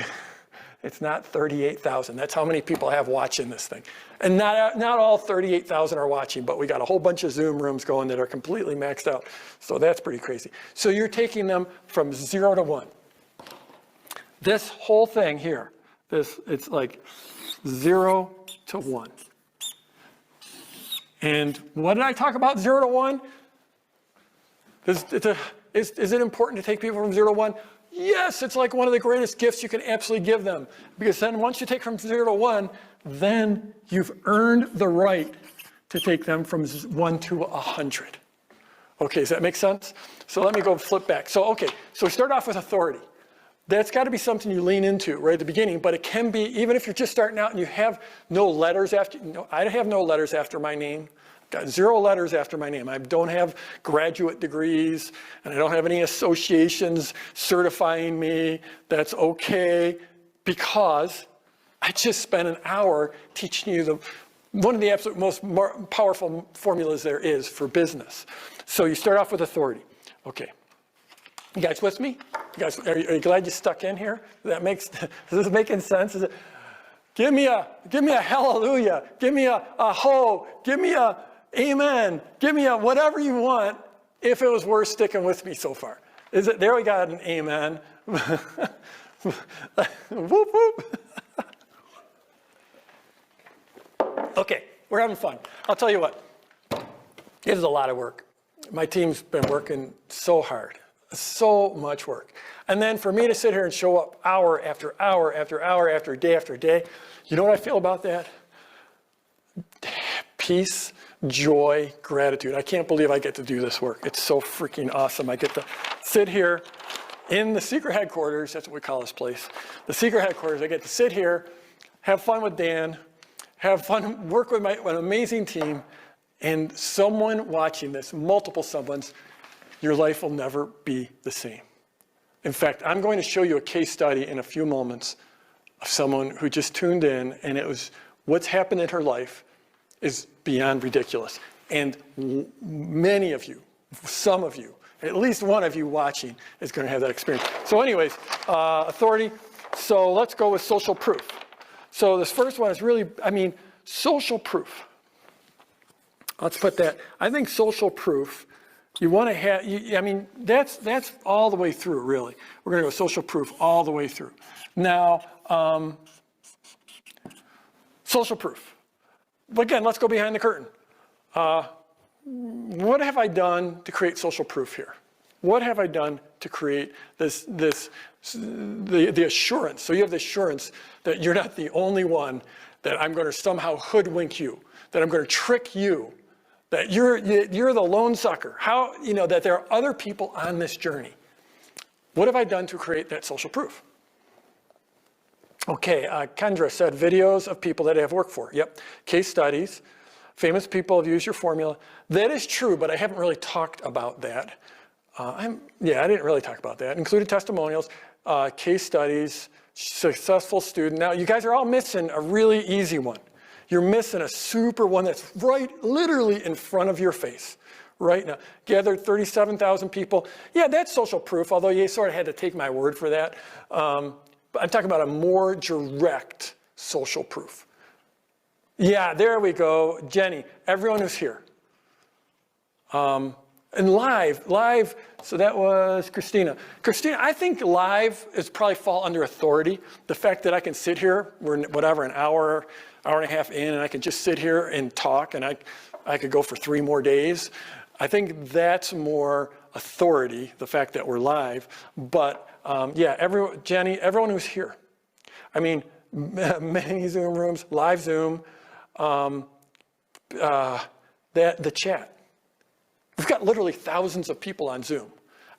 it's not 38,000. That's how many people I have watching this thing. And not all 38,000 are watching, but we got a whole bunch of Zoom rooms going that are completely maxed out. So that's pretty crazy. So you're taking them from 0 to 1. This whole thing here, it's like 0 to 1. And what did I talk about 0 to 1? Is it important to take people from 0 to 1? Yes, it's like one of the greatest gifts you can absolutely give them. Because then once you take from 0 to 1, then you've earned the right to take them from 1 to 100. Okay, does that make sense? So let me go flip back. So, okay, so we start off with authority. That's got to be something you lean into right at the beginning, but it can be, even if you're just starting out and you have no letters after, I have no letters after my name. Got 0 letters after my name. I don't have graduate degrees, and I don't have any associations certifying me. That's okay, because I just spent an hour teaching you one of the absolute most powerful formulas there is for business. So you start off with authority. Okay. You guys with me? You guys, are you glad you stuck in here? Is this making sense? Is it, give me a hallelujah. Give me a ho. Give me a amen. Give me a whatever you want if it was worth sticking with me so far. Is it? There we got an amen. Whoop, whoop. Okay, we're having fun. I'll tell you what. It is a lot of work. My team's been working so hard. So much work. And then for me to sit here and show up hour after hour after hour after day, you know what I feel about that? Peace, joy, gratitude. I can't believe I get to do this work. It's so freaking awesome. I get to sit here in the secret headquarters. That's what we call this place. The secret headquarters. I get to sit here, have fun with Dan, have fun, work with an amazing team, and someone watching this, multiple someones, your life will never be the same. In fact, I'm going to show you a case study in a few moments of someone who just tuned in, and it was what's happened in her life is beyond ridiculous. And many of you, some of you, at least one of you watching is going to have that experience. So anyways, authority. So let's go with social proof. So this first one is really, social proof. Let's put that. I think social proof, you want to have, that's all the way through, really. We're going to go social proof all the way through. Now, social proof. But again, let's go behind the curtain. What have I done to create social proof here? What have I done to create the assurance? So you have the assurance that you're not the only one, that I'm going to somehow hoodwink you, that I'm going to trick you, that you're the lone sucker. How, that there are other people on this journey. What have I done to create that social proof? Okay, Kendra said videos of people that I have worked for. Yep, case studies, famous people have used your formula. That is true, but I haven't really talked about that. I didn't really talk about that. Included testimonials, case studies, successful student. Now, you guys are all missing a really easy one. You're missing a super one that's right, literally in front of your face right now. Gathered 37,000 people. Yeah, that's social proof, although you sort of had to take my word for that. But I'm talking about a more direct social proof. Yeah, there we go. Jenny, everyone who's here. And live, so that was Christina. Christina, I think live is probably fall under authority. The fact that I can sit here, an hour and a half in, and I can just sit here and talk, and I could go for 3 more days. I think that's more authority, the fact that we're live. But Jenny, everyone who's here. Many Zoom rooms, live Zoom, the chat. We've got literally thousands of people on Zoom.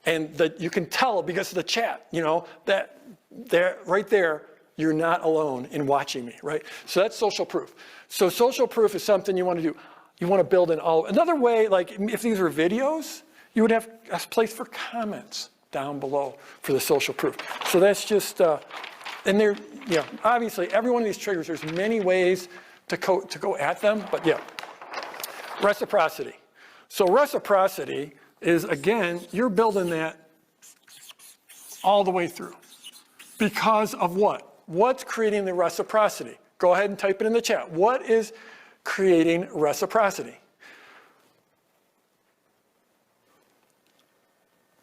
And you can tell because of the chat, that right there, you're not alone in watching me, right? So that's social proof. So social proof is something you want to do. You want to build in all. Another way, like if these were videos, you would have a place for comments down below for the social proof. So that's just, and there, obviously every one of these triggers, there's many ways to go at them, but yeah. Reciprocity. So reciprocity is, again, you're building that all the way through. Because of what? What's creating the reciprocity? Go ahead and type it in the chat. What is creating reciprocity?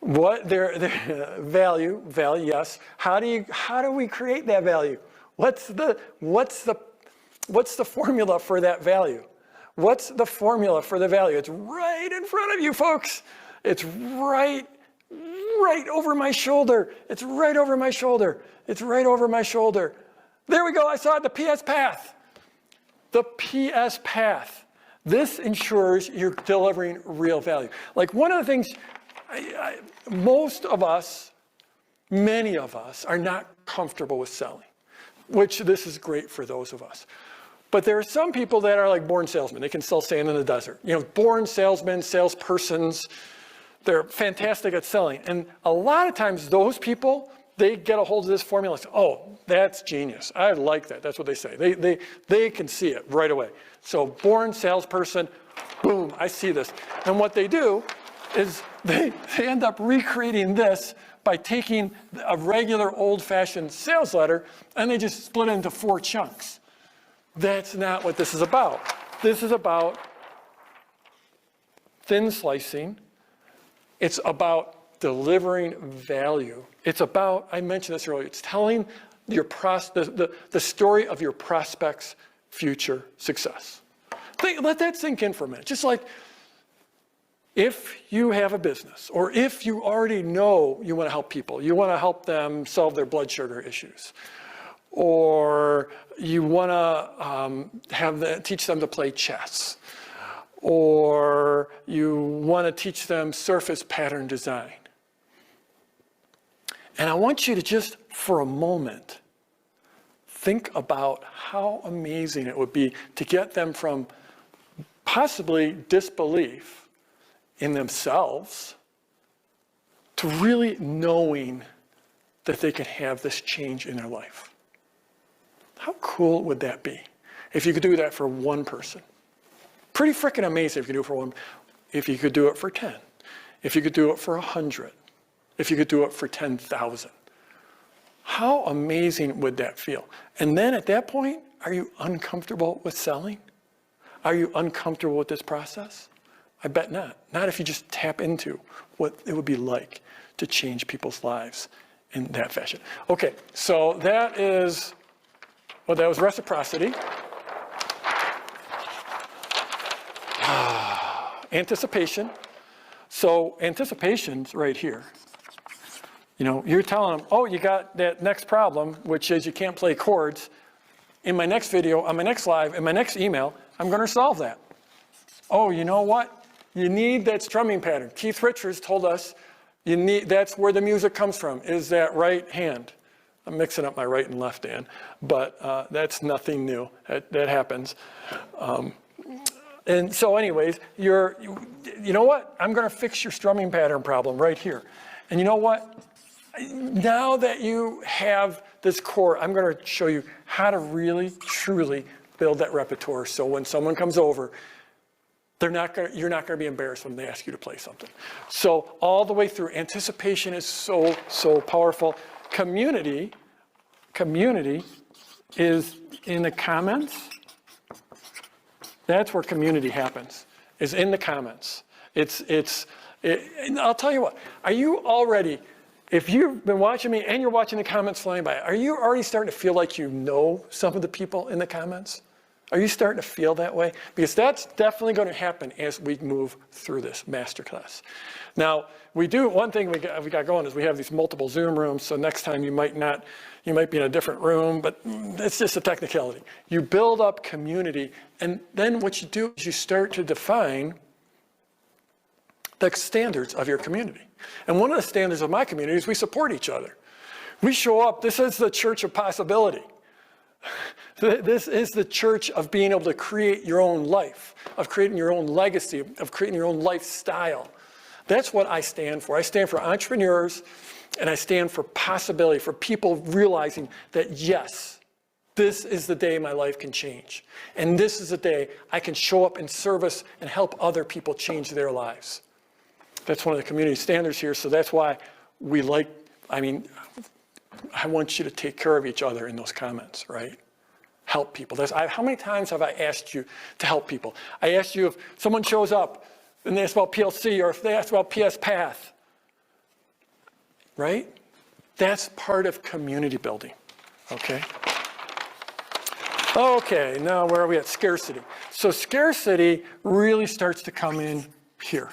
What their value, yes. How do we create that value? What's the formula for that value? What's the formula for the value? It's right in front of you, folks. It's right right over my shoulder. It's right over my shoulder. It's right over my shoulder. There we go. I saw it, the PS path. The PS path. This ensures you're delivering real value. Like one of the things, most of us, many of us are not comfortable with selling, which this is great for those of us. But there are some people that are like born salesmen. They can sell sand in the desert. You know, born salesmen, salespersons, they're fantastic at selling. And a lot of times those people, they get a hold of this formula and say, oh, that's genius. I like that. That's what they say. They can see it right away. So born salesperson, boom, I see this. And what they do is they end up recreating this by taking a regular old-fashioned sales letter and they just split it into 4 chunks. That's not what this is about. This is about thin slicing. It's about delivering value. It's about, I mentioned this earlier, it's telling your the story of your prospect's future success. Let that sink in for a minute. Just like if you have a business, or if you already know you want to help people, you want to help them solve their blood sugar issues, or you want to teach them to play chess, or you want to teach them surface pattern design. And I want you to just, for a moment, think about how amazing it would be to get them from possibly disbelief in themselves to really knowing that they can have this change in their life. How cool would that be if you could do that for one person? Pretty freaking amazing if you could do it for one. If you could do it for 10, if you could do it for 100, if you could do it for 10,000. How amazing would that feel? And then at that point, are you uncomfortable with selling? Are you uncomfortable with this process? I bet not. Not if you just tap into what it would be like to change people's lives in that fashion. Okay, so that is, well, that was reciprocity. Anticipation. So anticipation's right here. You know, you're telling them, oh, you got that next problem, which is you can't play chords. In my next video, on my next live, in my next email, I'm going to solve that. Oh, you know what? You need that strumming pattern. Keith Richards told us that's where the music comes from, is that right hand. I'm mixing up my right and left hand, but that's nothing new. That happens. And so anyways, you know what? I'm going to fix your strumming pattern problem right here. And you know what? Now that you have this core, I'm going to show you how to really, truly build that repertoire. So when someone comes over, you're not going to be embarrassed when they ask you to play something. So all the way through, anticipation is so, so powerful. Community is in the comments. That's where community happens, is in the comments. I'll tell you what, are you already, if you've been watching me and you're watching the comments flying by, are you already starting to feel like you know some of the people in the comments? Are you starting to feel that way? Because that's definitely going to happen as we move through this masterclass. Now, one thing we got going is we have these multiple Zoom rooms, so next time you might be in a different room, but it's just a technicality. You build up community, and then what you do is you start to define the standards of your community. And one of the standards of my community is we support each other. We show up. This is the church of possibility. This is the church of being able to create your own life, of creating your own legacy, of creating your own lifestyle. That's what I stand for. I stand for entrepreneurs, and I stand for possibility, for people realizing that, yes, this is the day my life can change. And this is the day I can show up in service and help other people change their lives. That's one of the community standards here, so that's why I want you to take care of each other in those comments, right? Help people. How many times have I asked you to help people? I asked you if someone shows up and they ask about PLC, or if they ask about PS Path, right? That's part of community building, okay? Okay, now where are we at? Scarcity. So scarcity really starts to come in here.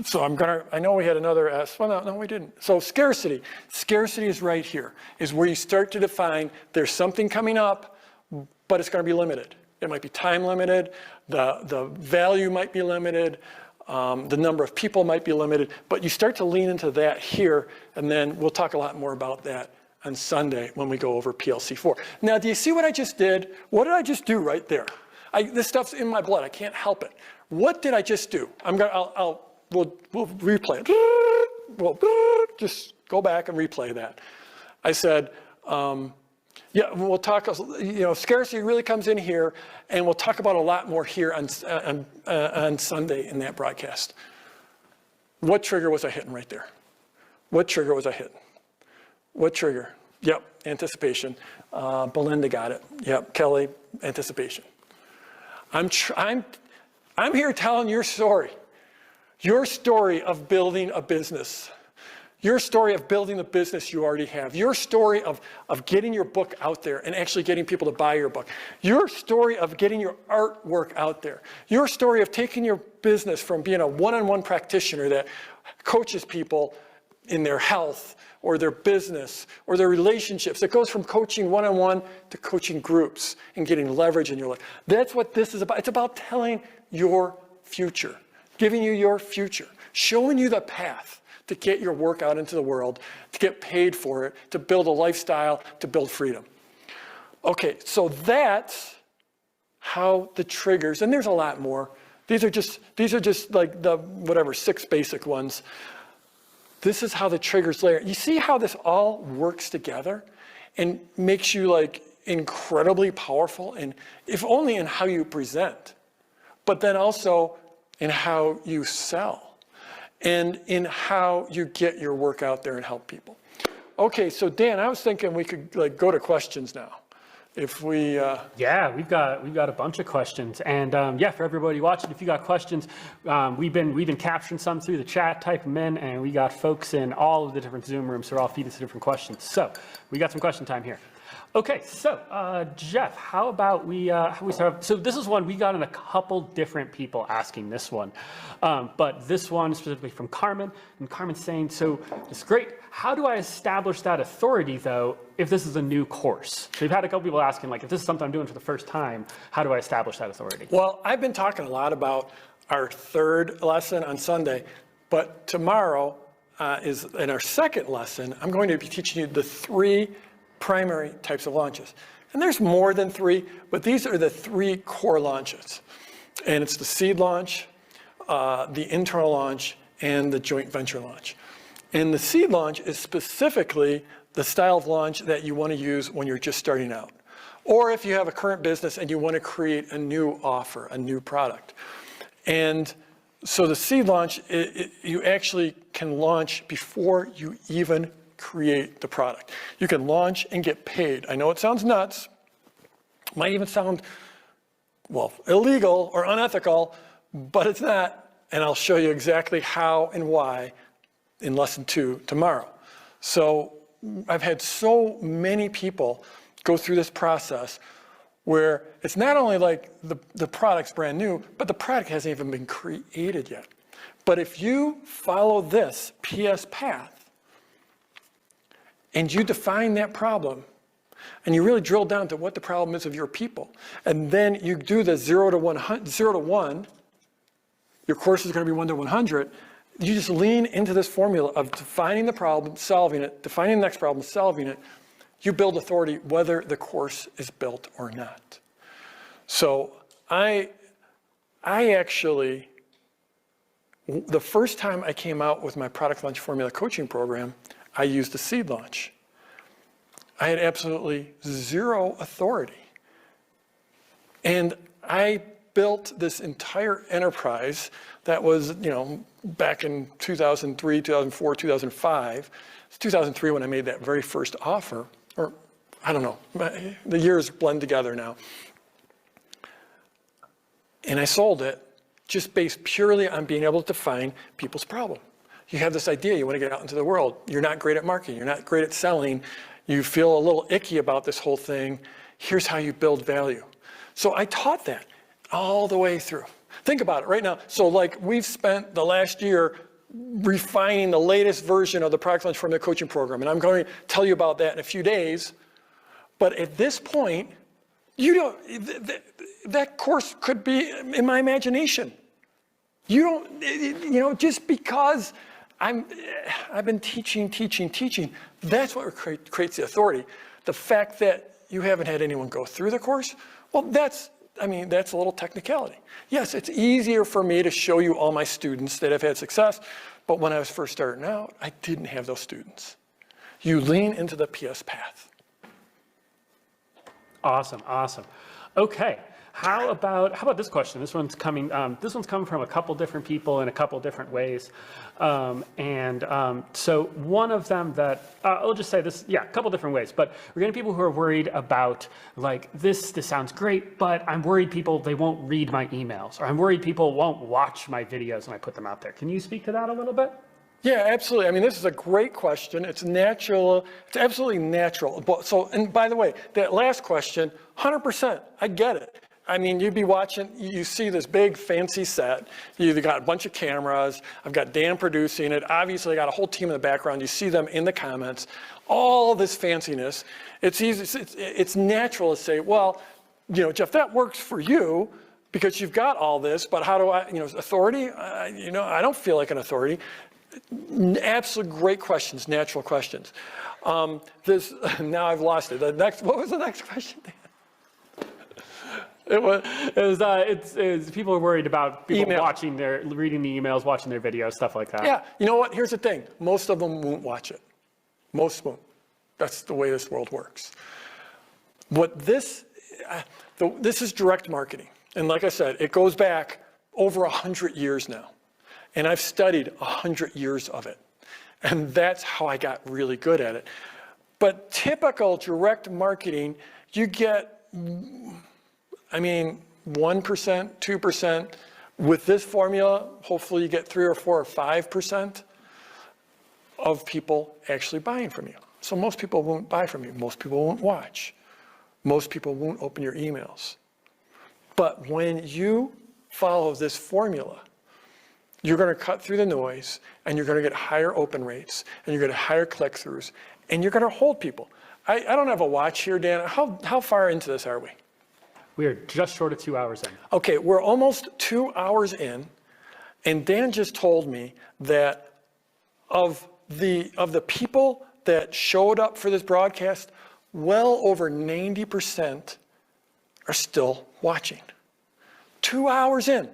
So I know we had another S. Well, no, we didn't. So scarcity. Scarcity is right here, is where you start to define there's something coming up, but it's going to be limited. It might be time limited, the value might be limited, the number of people might be limited, but you start to lean into that here, and then we'll talk a lot more about that on Sunday when we go over PLC4. Now, do you see what I just did? What did I just do right there? This stuff's in my blood. I can't help it. What did I just do? We'll replay it. We'll just go back and replay that. I said, yeah, we'll talk, scarcity really comes in here, and we'll talk about a lot more here on Sunday in that broadcast. What trigger was I hitting right there? What trigger was I hitting? What trigger? Yep, anticipation. Belinda got it. Yep, Kelly, anticipation. I'm here telling your story of building a business. Your story of building the business you already have. Your story of getting your book out there and actually getting people to buy your book. Your story of getting your artwork out there. Your story of taking your business from being a one-on-one practitioner that coaches people in their health or their business or their relationships. It goes from coaching one-on-one to coaching groups and getting leverage in your life. That's what this is about. It's about telling your future, giving you your future, showing you the path to get your work out into the world, to get paid for it, to build a lifestyle, to build freedom. Okay, so that's how the triggers, and there's a lot more. These are just like the 6 basic ones. This is how the triggers layer. You see how this all works together and makes you like incredibly powerful, and if only in how you present, but then also in how you sell. And in how you get your work out there and help people. Okay, so Dan, I was thinking we could go to questions now. If we Yeah, we've got a bunch of questions, and yeah, for everybody watching, if you got questions, we've been capturing some through the chat, type them in, and we got folks in all of the different Zoom rooms who are all feeding us different questions. So we got some question time here. Okay, so Jeff, how about we start? So this is one we got in a couple different people asking this one, but this one specifically from Carmen, and Carmen's saying, so it's great. How do I establish that authority though if this is a new course? So we've had a couple people asking, like, if this is something I'm doing for the first time, how do I establish that authority? Well, I've been talking a lot about our 3rd lesson on Sunday, but tomorrow is in our 2nd lesson. I'm going to be teaching you the 3 primary types of launches. And there's more than 3, but these are the 3 core launches. And it's the seed launch, the internal launch, and the joint venture launch. And the seed launch is specifically the style of launch that you want to use when you're just starting out. Or if you have a current business and you want to create a new offer, a new product. And so the seed launch, you actually can launch before you even create the product. You can launch and get paid. I know it sounds nuts, might even sound, well, illegal or unethical, but it's not, and I'll show you exactly how and why in lesson 2 tomorrow. So I've had so many people go through this process where it's not only like the product's brand new, but the product hasn't even been created yet. But if you follow this PS path, and you define that problem, and you really drill down to what the problem is of your people, and then you do the 0 to 1, your course is going to be 1 to 100, you just lean into this formula of defining the problem, solving it, defining the next problem, solving it. You build authority whether the course is built or not. So I actually, the first time I came out with my product launch formula coaching program, I used the seed launch. I had absolutely 0 authority. And I built this entire enterprise that was, back in 2003, 2004, 2005. It's 2003 when I made that very first offer, or I don't know, the years blend together now. And I sold it just based purely on being able to define people's problem. You have this idea, you want to get out into the world. You're not great at marketing, you're not great at selling. You feel a little icky about this whole thing. Here's how you build value. So I taught that all the way through. Think about it right now. So like we've spent the last year refining the latest version of the Product Launch Formula Coaching Program. And I'm going to tell you about that in a few days. But at this point, you don't, that course could be in my imagination. You don't, you know, just because I've been teaching, that's what creates the authority. The fact that you haven't had anyone go through the course, well, that's a little technicality. Yes, it's easier for me to show you all my students that have had success, but when I was first starting out, I didn't have those students. You lean into the PS path. Awesome, awesome. Okay, how about this question? This one's coming from a couple different people in a couple different ways. So one of them that, I'll just say this, yeah, a couple different ways, but we're getting people who are worried about, like, this sounds great, but I'm worried they won't read my emails, or I'm worried people won't watch my videos when I put them out there. Can you speak to that a little bit? Yeah, absolutely. I mean, this is a great question. It's natural. It's absolutely natural. So, and by the way, that last question, 100%, I get it. I mean, you'd be watching, you see this big fancy set. You've got a bunch of cameras. I've got Dan producing it. Obviously, I got a whole team in the background. You see them in the comments. All this fanciness. It's easy. It's natural to say, well, you know, Jeff, that works for you because you've got all this. But how do I, you know, authority? You know, I don't feel like an authority. Absolute great questions, natural questions. Now I've lost it. What was the next question, Dan? It's people are worried about people Email. reading the emails, watching their videos, stuff like that. Yeah, you know what? Here's the thing. Most of them won't watch it. Most won't. That's the way this world works. This is direct marketing. And like I said, it goes back over 100 years now. And I've studied 100 years of it. And that's how I got really good at it. But typical direct marketing, you get, I mean, 1%, 2%. With this formula, hopefully you get 3 or 4 or 5% of people actually buying from you. So most people won't buy from you. Most people won't watch. Most people won't open your emails. But when you follow this formula, you're going to cut through the noise, and you're going to get higher open rates, and you're going to get higher click-throughs, and you're going to hold people. I don't have a watch here, Dan. How far into this are we? We are just short of 2 hours in. Okay, we're almost 2 hours in, and Dan just told me that of the people that showed up for this broadcast, well over 90% are still watching. 2 hours in.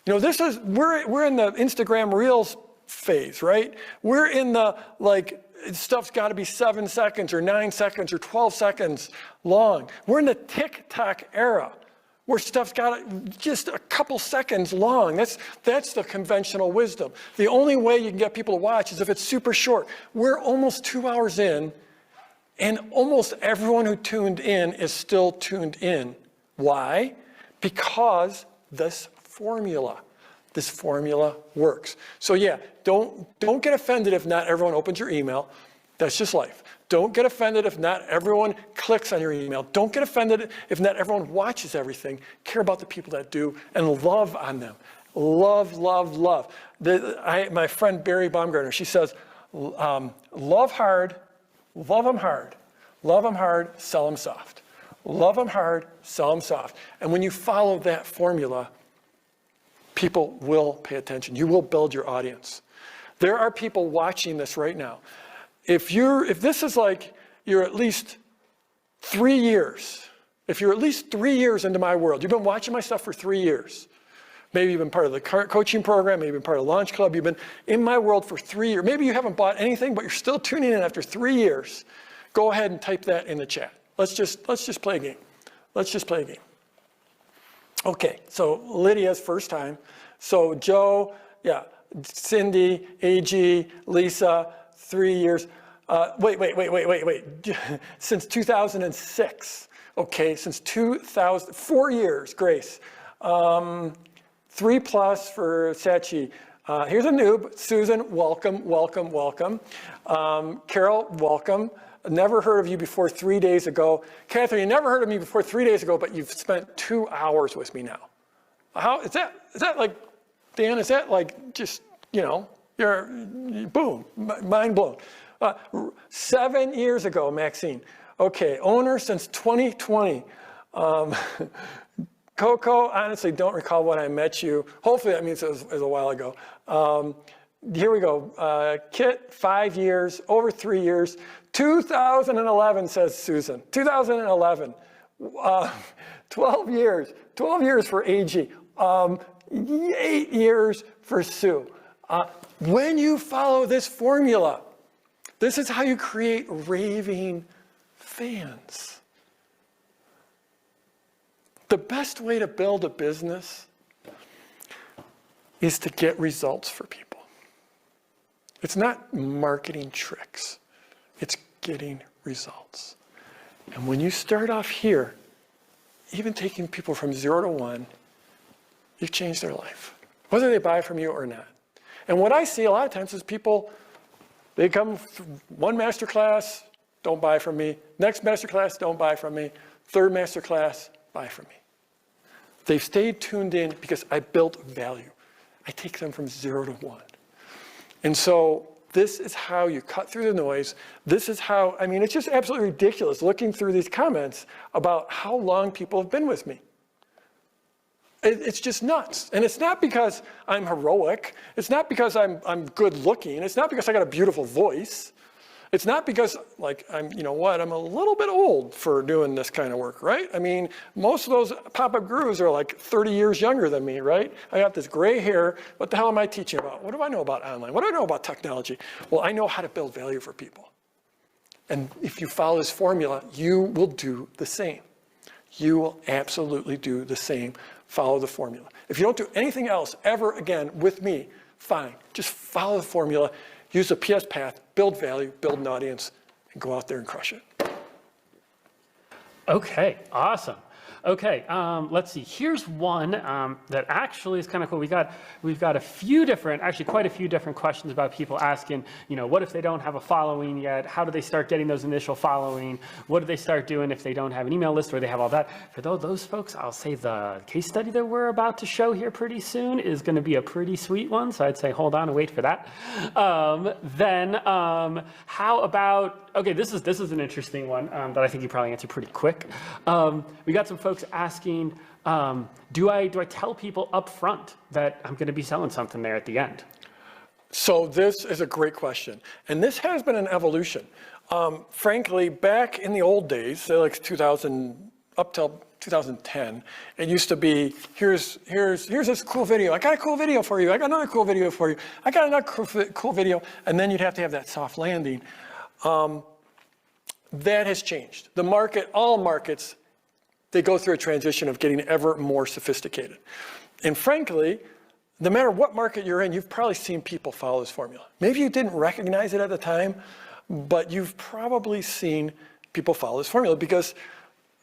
You know, we're in the Instagram Reels phase, right? We're in the, like, stuff's got to be 7 seconds or 9 seconds or 12 seconds long. We're in the TikTok era where stuff's got just a couple seconds long. That's the conventional wisdom. The only way you can get people to watch is if it's super short. We're almost 2 hours in, and almost everyone who tuned in is still tuned in. Why? Because this formula works. So yeah, don't get offended if not everyone opens your email. That's just life. Don't get offended if not everyone clicks on your email. Don't get offended if not everyone watches everything. Care about the people that do and love on them. Love, love, love. My friend Barry Baumgartner, she says, love hard, love them hard. Love them hard, sell them soft. Love them hard, sell them soft. And when you follow that formula, people will pay attention. You will build your audience. There are people watching this right now. If this is like you're at least 3 years, if you're at least 3 years into my world, you've been watching my stuff for 3 years. Maybe you've been part of the coaching program, maybe you've been part of the Launch Club, you've been in my world for 3 years. Maybe you haven't bought anything, but you're still tuning in after 3 years. Go ahead and type that in the chat. Let's just play a game. Let's just play a game. Okay, so Lydia's first time. So Joe, yeah, Cindy, AG, Lisa, 3 years. Wait. Since 2006. Okay, since 4 years, Grace. 3+ for Sachi. Here's a noob. Susan, welcome. Carol, welcome. Never heard of you before 3 days ago. Catherine, you never heard of me before 3 days ago, but you've spent 2 hours with me now. How is that like, Dan, is that like just, you know, You're, boom, mind blown. 7 years ago, Maxine. Okay, owner since 2020. Coco, honestly, don't recall when I met you. Hopefully that means it was a while ago. Here we go. Kit, 5 years, over 3 years. 2011, says Susan. 2011. 12 years. 12 years for AG. 8 years for Sue. When you follow this formula, this is how you create raving fans. The best way to build a business is to get results for people. It's not marketing tricks. It's getting results. And when you start off here, even taking people from 0 to 1, you've changed their life, whether they buy from you or not. And what I see a lot of times is people, they come one master class, don't buy from me. Next master class, don't buy from me. Third master class, buy from me. They've stayed tuned in because I built value. I take them from 0 to 1. And so this is how you cut through the noise. This is how, I mean, it's just absolutely ridiculous looking through these comments about how long people have been with me. It's just nuts. And it's not because I'm heroic. It's not because I'm good looking. It's not because I got a beautiful voice. It's not because, like, I'm a little bit old for doing this kind of work, right? I mean, most of those pop-up gurus are like 30 years younger than me, right? I got this gray hair. What the hell am I teaching about? What do I know about online? What do I know about technology? Well, I know how to build value for people. And if you follow this formula, you will do the same. You will absolutely do the same. Follow the formula. If you don't do anything else ever again with me, fine. Just follow the formula. Use the PS path, build value, build an audience, and go out there and crush it. Okay, awesome. Okay, let's see. Here's one that actually is kind of cool. We've got a few different, actually quite a few different questions about people asking, what if they don't have a following yet? How do they start getting those initial following? What do they start doing if they don't have an email list or they have all that? For those folks, I'll say the case study that we're about to show here pretty soon is going to be a pretty sweet one. So I'd say hold on and wait for that. How about, okay, this is an interesting one that I think you probably answer pretty quick. We got some folks asking, do I tell people up front that I'm going to be selling something there at the end? So this is a great question. And this has been an evolution. Frankly, back in the old days, say like 2000, up till 2010, it used to be, here's this cool video. I got a cool video for you. I got another cool video for you. I got another cool video. And then you'd have to have that soft landing. That has changed. The market, all markets, they go through a transition of getting ever more sophisticated. And frankly, no matter what market you're in, you've probably seen people follow this formula. Maybe you didn't recognize it at the time, but you've probably seen people follow this formula because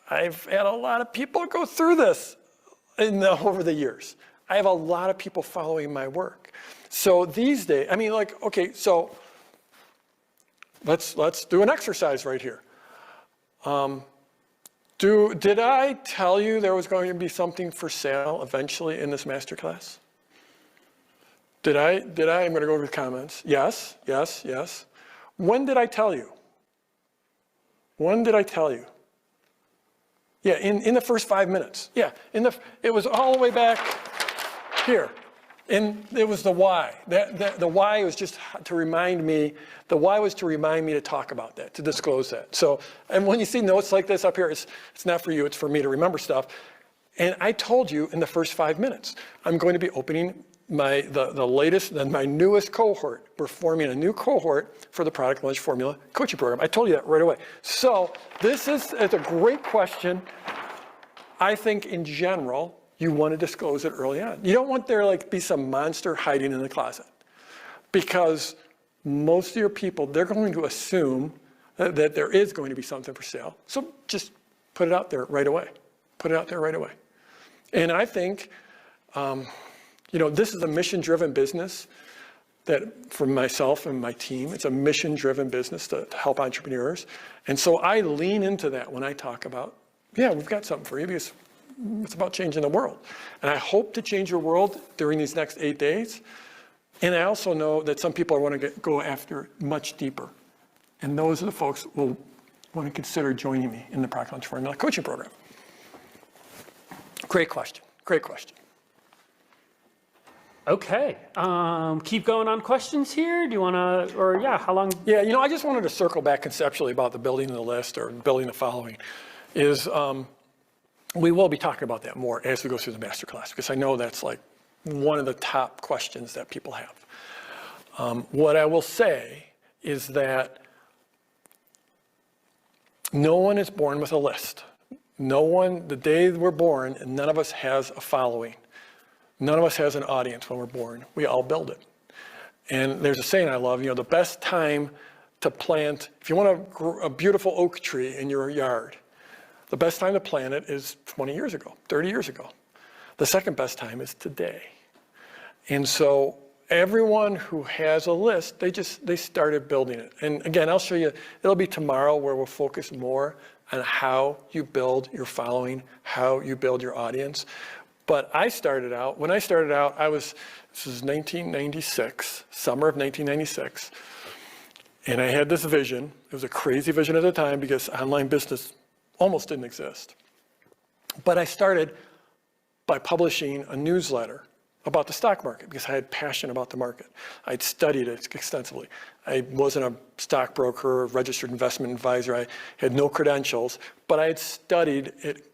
I've had a lot of people go through this over the years. I have a lot of people following my work. So these days, I mean, like, okay, so let's do an exercise right here. Did I tell you there was going to be something for sale eventually in this masterclass? Did I? I'm going to go over the comments. Yes, yes, yes. When did I tell you? When did I tell you? Yeah, in the first 5 minutes. Yeah, it was all the way back here. And it was the why. The why was just to remind me, the why was to remind me to talk about that, to disclose that. So, and when you see notes like this up here, it's not for you, it's for me to remember stuff. And I told you in the first 5 minutes, I'm going to be opening the latest, my newest cohort. We're forming a new cohort for the Product Launch Formula coaching program. I told you that right away. So it's a great question. I think in general, you want to disclose it early on. You don't want there to be some monster hiding in the closet, because most of your people, they're going to assume that there is going to be something for sale. So just put it out there right away. Put it out there right away. And I think, this is a mission-driven business that for myself and my team, it's a mission-driven business to help entrepreneurs. And so I lean into that when I talk about, yeah, we've got something for you because it's about changing the world. And I hope to change your world during these next 8 days. And I also know that some people want to go after much deeper. And those are the folks who will want to consider joining me in the Proctor Lunch Formula coaching program. Great question. Great question. Okay. Keep going on questions here. Do you want to, or yeah, how long? Yeah, I just wanted to circle back conceptually about the building the list or building the following. We will be talking about that more as we go through the masterclass, because I know that's like one of the top questions that people have. What I will say is that no one is born with a list. No one, the day we're born, and none of us has a following. None of us has an audience when we're born. We all build it. And there's a saying I love, the best time to plant, if you want a beautiful oak tree in your yard, the best time to plant it is 20 years ago, 30 years ago. The second best time is today. And so everyone who has a list, they started building it. And again, I'll show you, it'll be tomorrow where we'll focus more on how you build your following, how you build your audience. But when I started out, this was 1996, summer of 1996. And I had this vision. It was a crazy vision at the time because online business almost didn't exist. But I started by publishing a newsletter about the stock market because I had passion about the market. I'd studied it extensively. I wasn't a stockbroker or registered investment advisor. I had no credentials, but I had studied it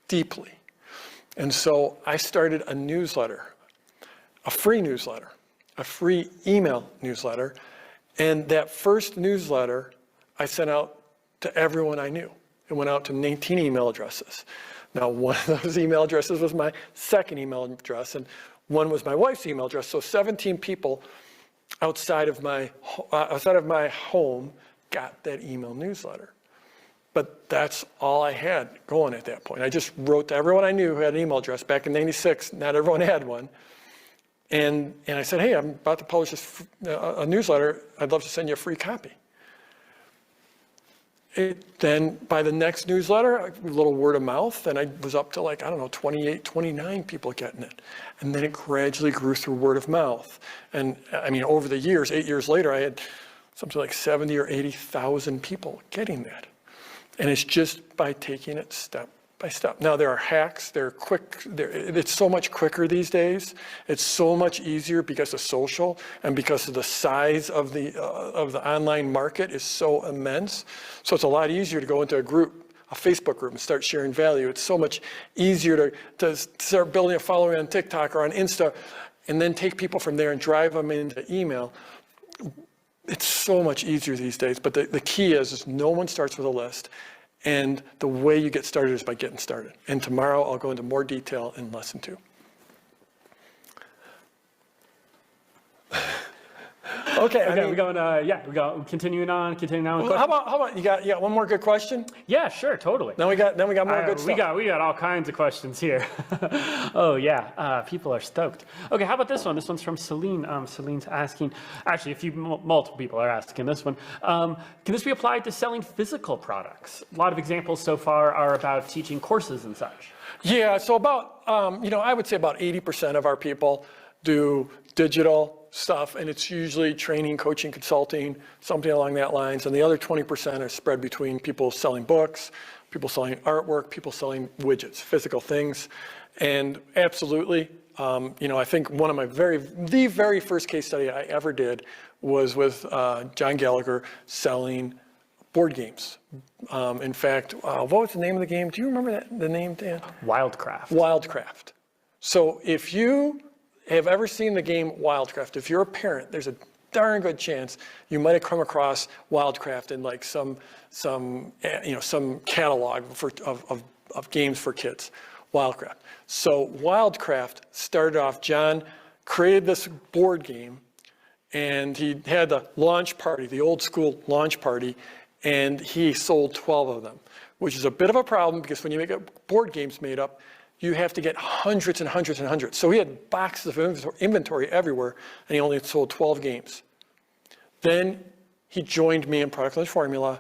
deeply. And so I started a newsletter, a free newsletter, a free email newsletter. And that first newsletter I sent out to everyone I knew. It went out to 19 email addresses. Now, one of those email addresses was my second email address, and one was my wife's email address. So 17 people outside of my home got that email newsletter. But that's all I had going at that point. I just wrote to everyone I knew who had an email address. Back in '96, not everyone had one. And I said, hey, I'm about to publish a newsletter. I'd love to send you a free copy. Then by the next newsletter, a little word of mouth, and I was up to 28, 29 people getting it. And then it gradually grew through word of mouth. And I mean, over the years, 8 years later, I had something like 70 or 80,000 people getting that. And it's just by taking it step by step. Now there are hacks, they're quick, it's so much quicker these days. It's so much easier because of social and because of the size of the online market is so immense. So it's a lot easier to go into a group, a Facebook group, and start sharing value. It's so much easier to start building a following on TikTok or on Insta and then take people from there and drive them into email. It's so much easier these days, but the key is no one starts with a list, and the way you get started is by getting started. And tomorrow I'll go into more detail in lesson 2. Okay, we're going, continuing on with questions. How about you got one more good question? Yeah, sure, totally. Then we got more good stuff. We got all kinds of questions here. Oh yeah, people are stoked. Okay, how about this one? This one's from Celine. Celine's asking, actually multiple people are asking this one. Can this be applied to selling physical products? A lot of examples so far are about teaching courses and such. Yeah, so about, I would say about 80% of our people do digital stuff, and it's usually training, coaching, consulting, something along that lines. And the other 20% are spread between people selling books, people selling artwork, people selling widgets, physical things. And absolutely, I think one of my the very first case study I ever did was with John Gallagher selling board games. In fact, what was the name of the game? Do you remember the name, Dan? Wildcraft. Wildcraft. So if you have ever seen the game Wildcraft, if you're a parent, there's a darn good chance you might have come across Wildcraft in like some catalog of games for kids. Wildcraft. So Wildcraft started off, John created this board game, and he had the launch party, the old school launch party, and he sold 12 of them, which is a bit of a problem because when you make board games made up, you have to get hundreds and hundreds and hundreds. So he had boxes of inventory everywhere, and he only sold 12 games. Then he joined me in Product Lunch Formula,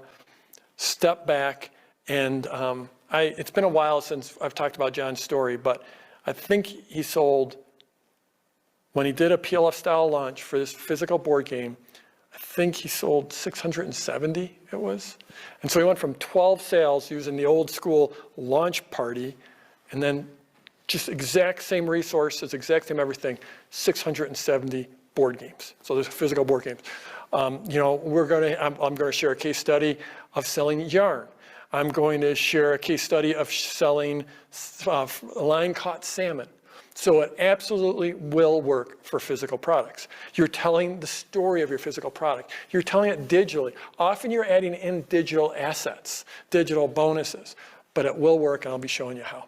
stepped back, and it's been a while since I've talked about John's story, but I think he sold when he did a PLF style launch for this physical board game, I think he sold 670 it was. And so he went from 12 sales using the old school launch party, and then just exact same resources, exact same everything, 670 board games. So there's physical board games. I'm going to share a case study of selling yarn. I'm going to share a case study of selling line-caught salmon. So it absolutely will work for physical products. You're telling the story of your physical product. You're telling it digitally. Often you're adding in digital assets, digital bonuses, but it will work, and I'll be showing you how.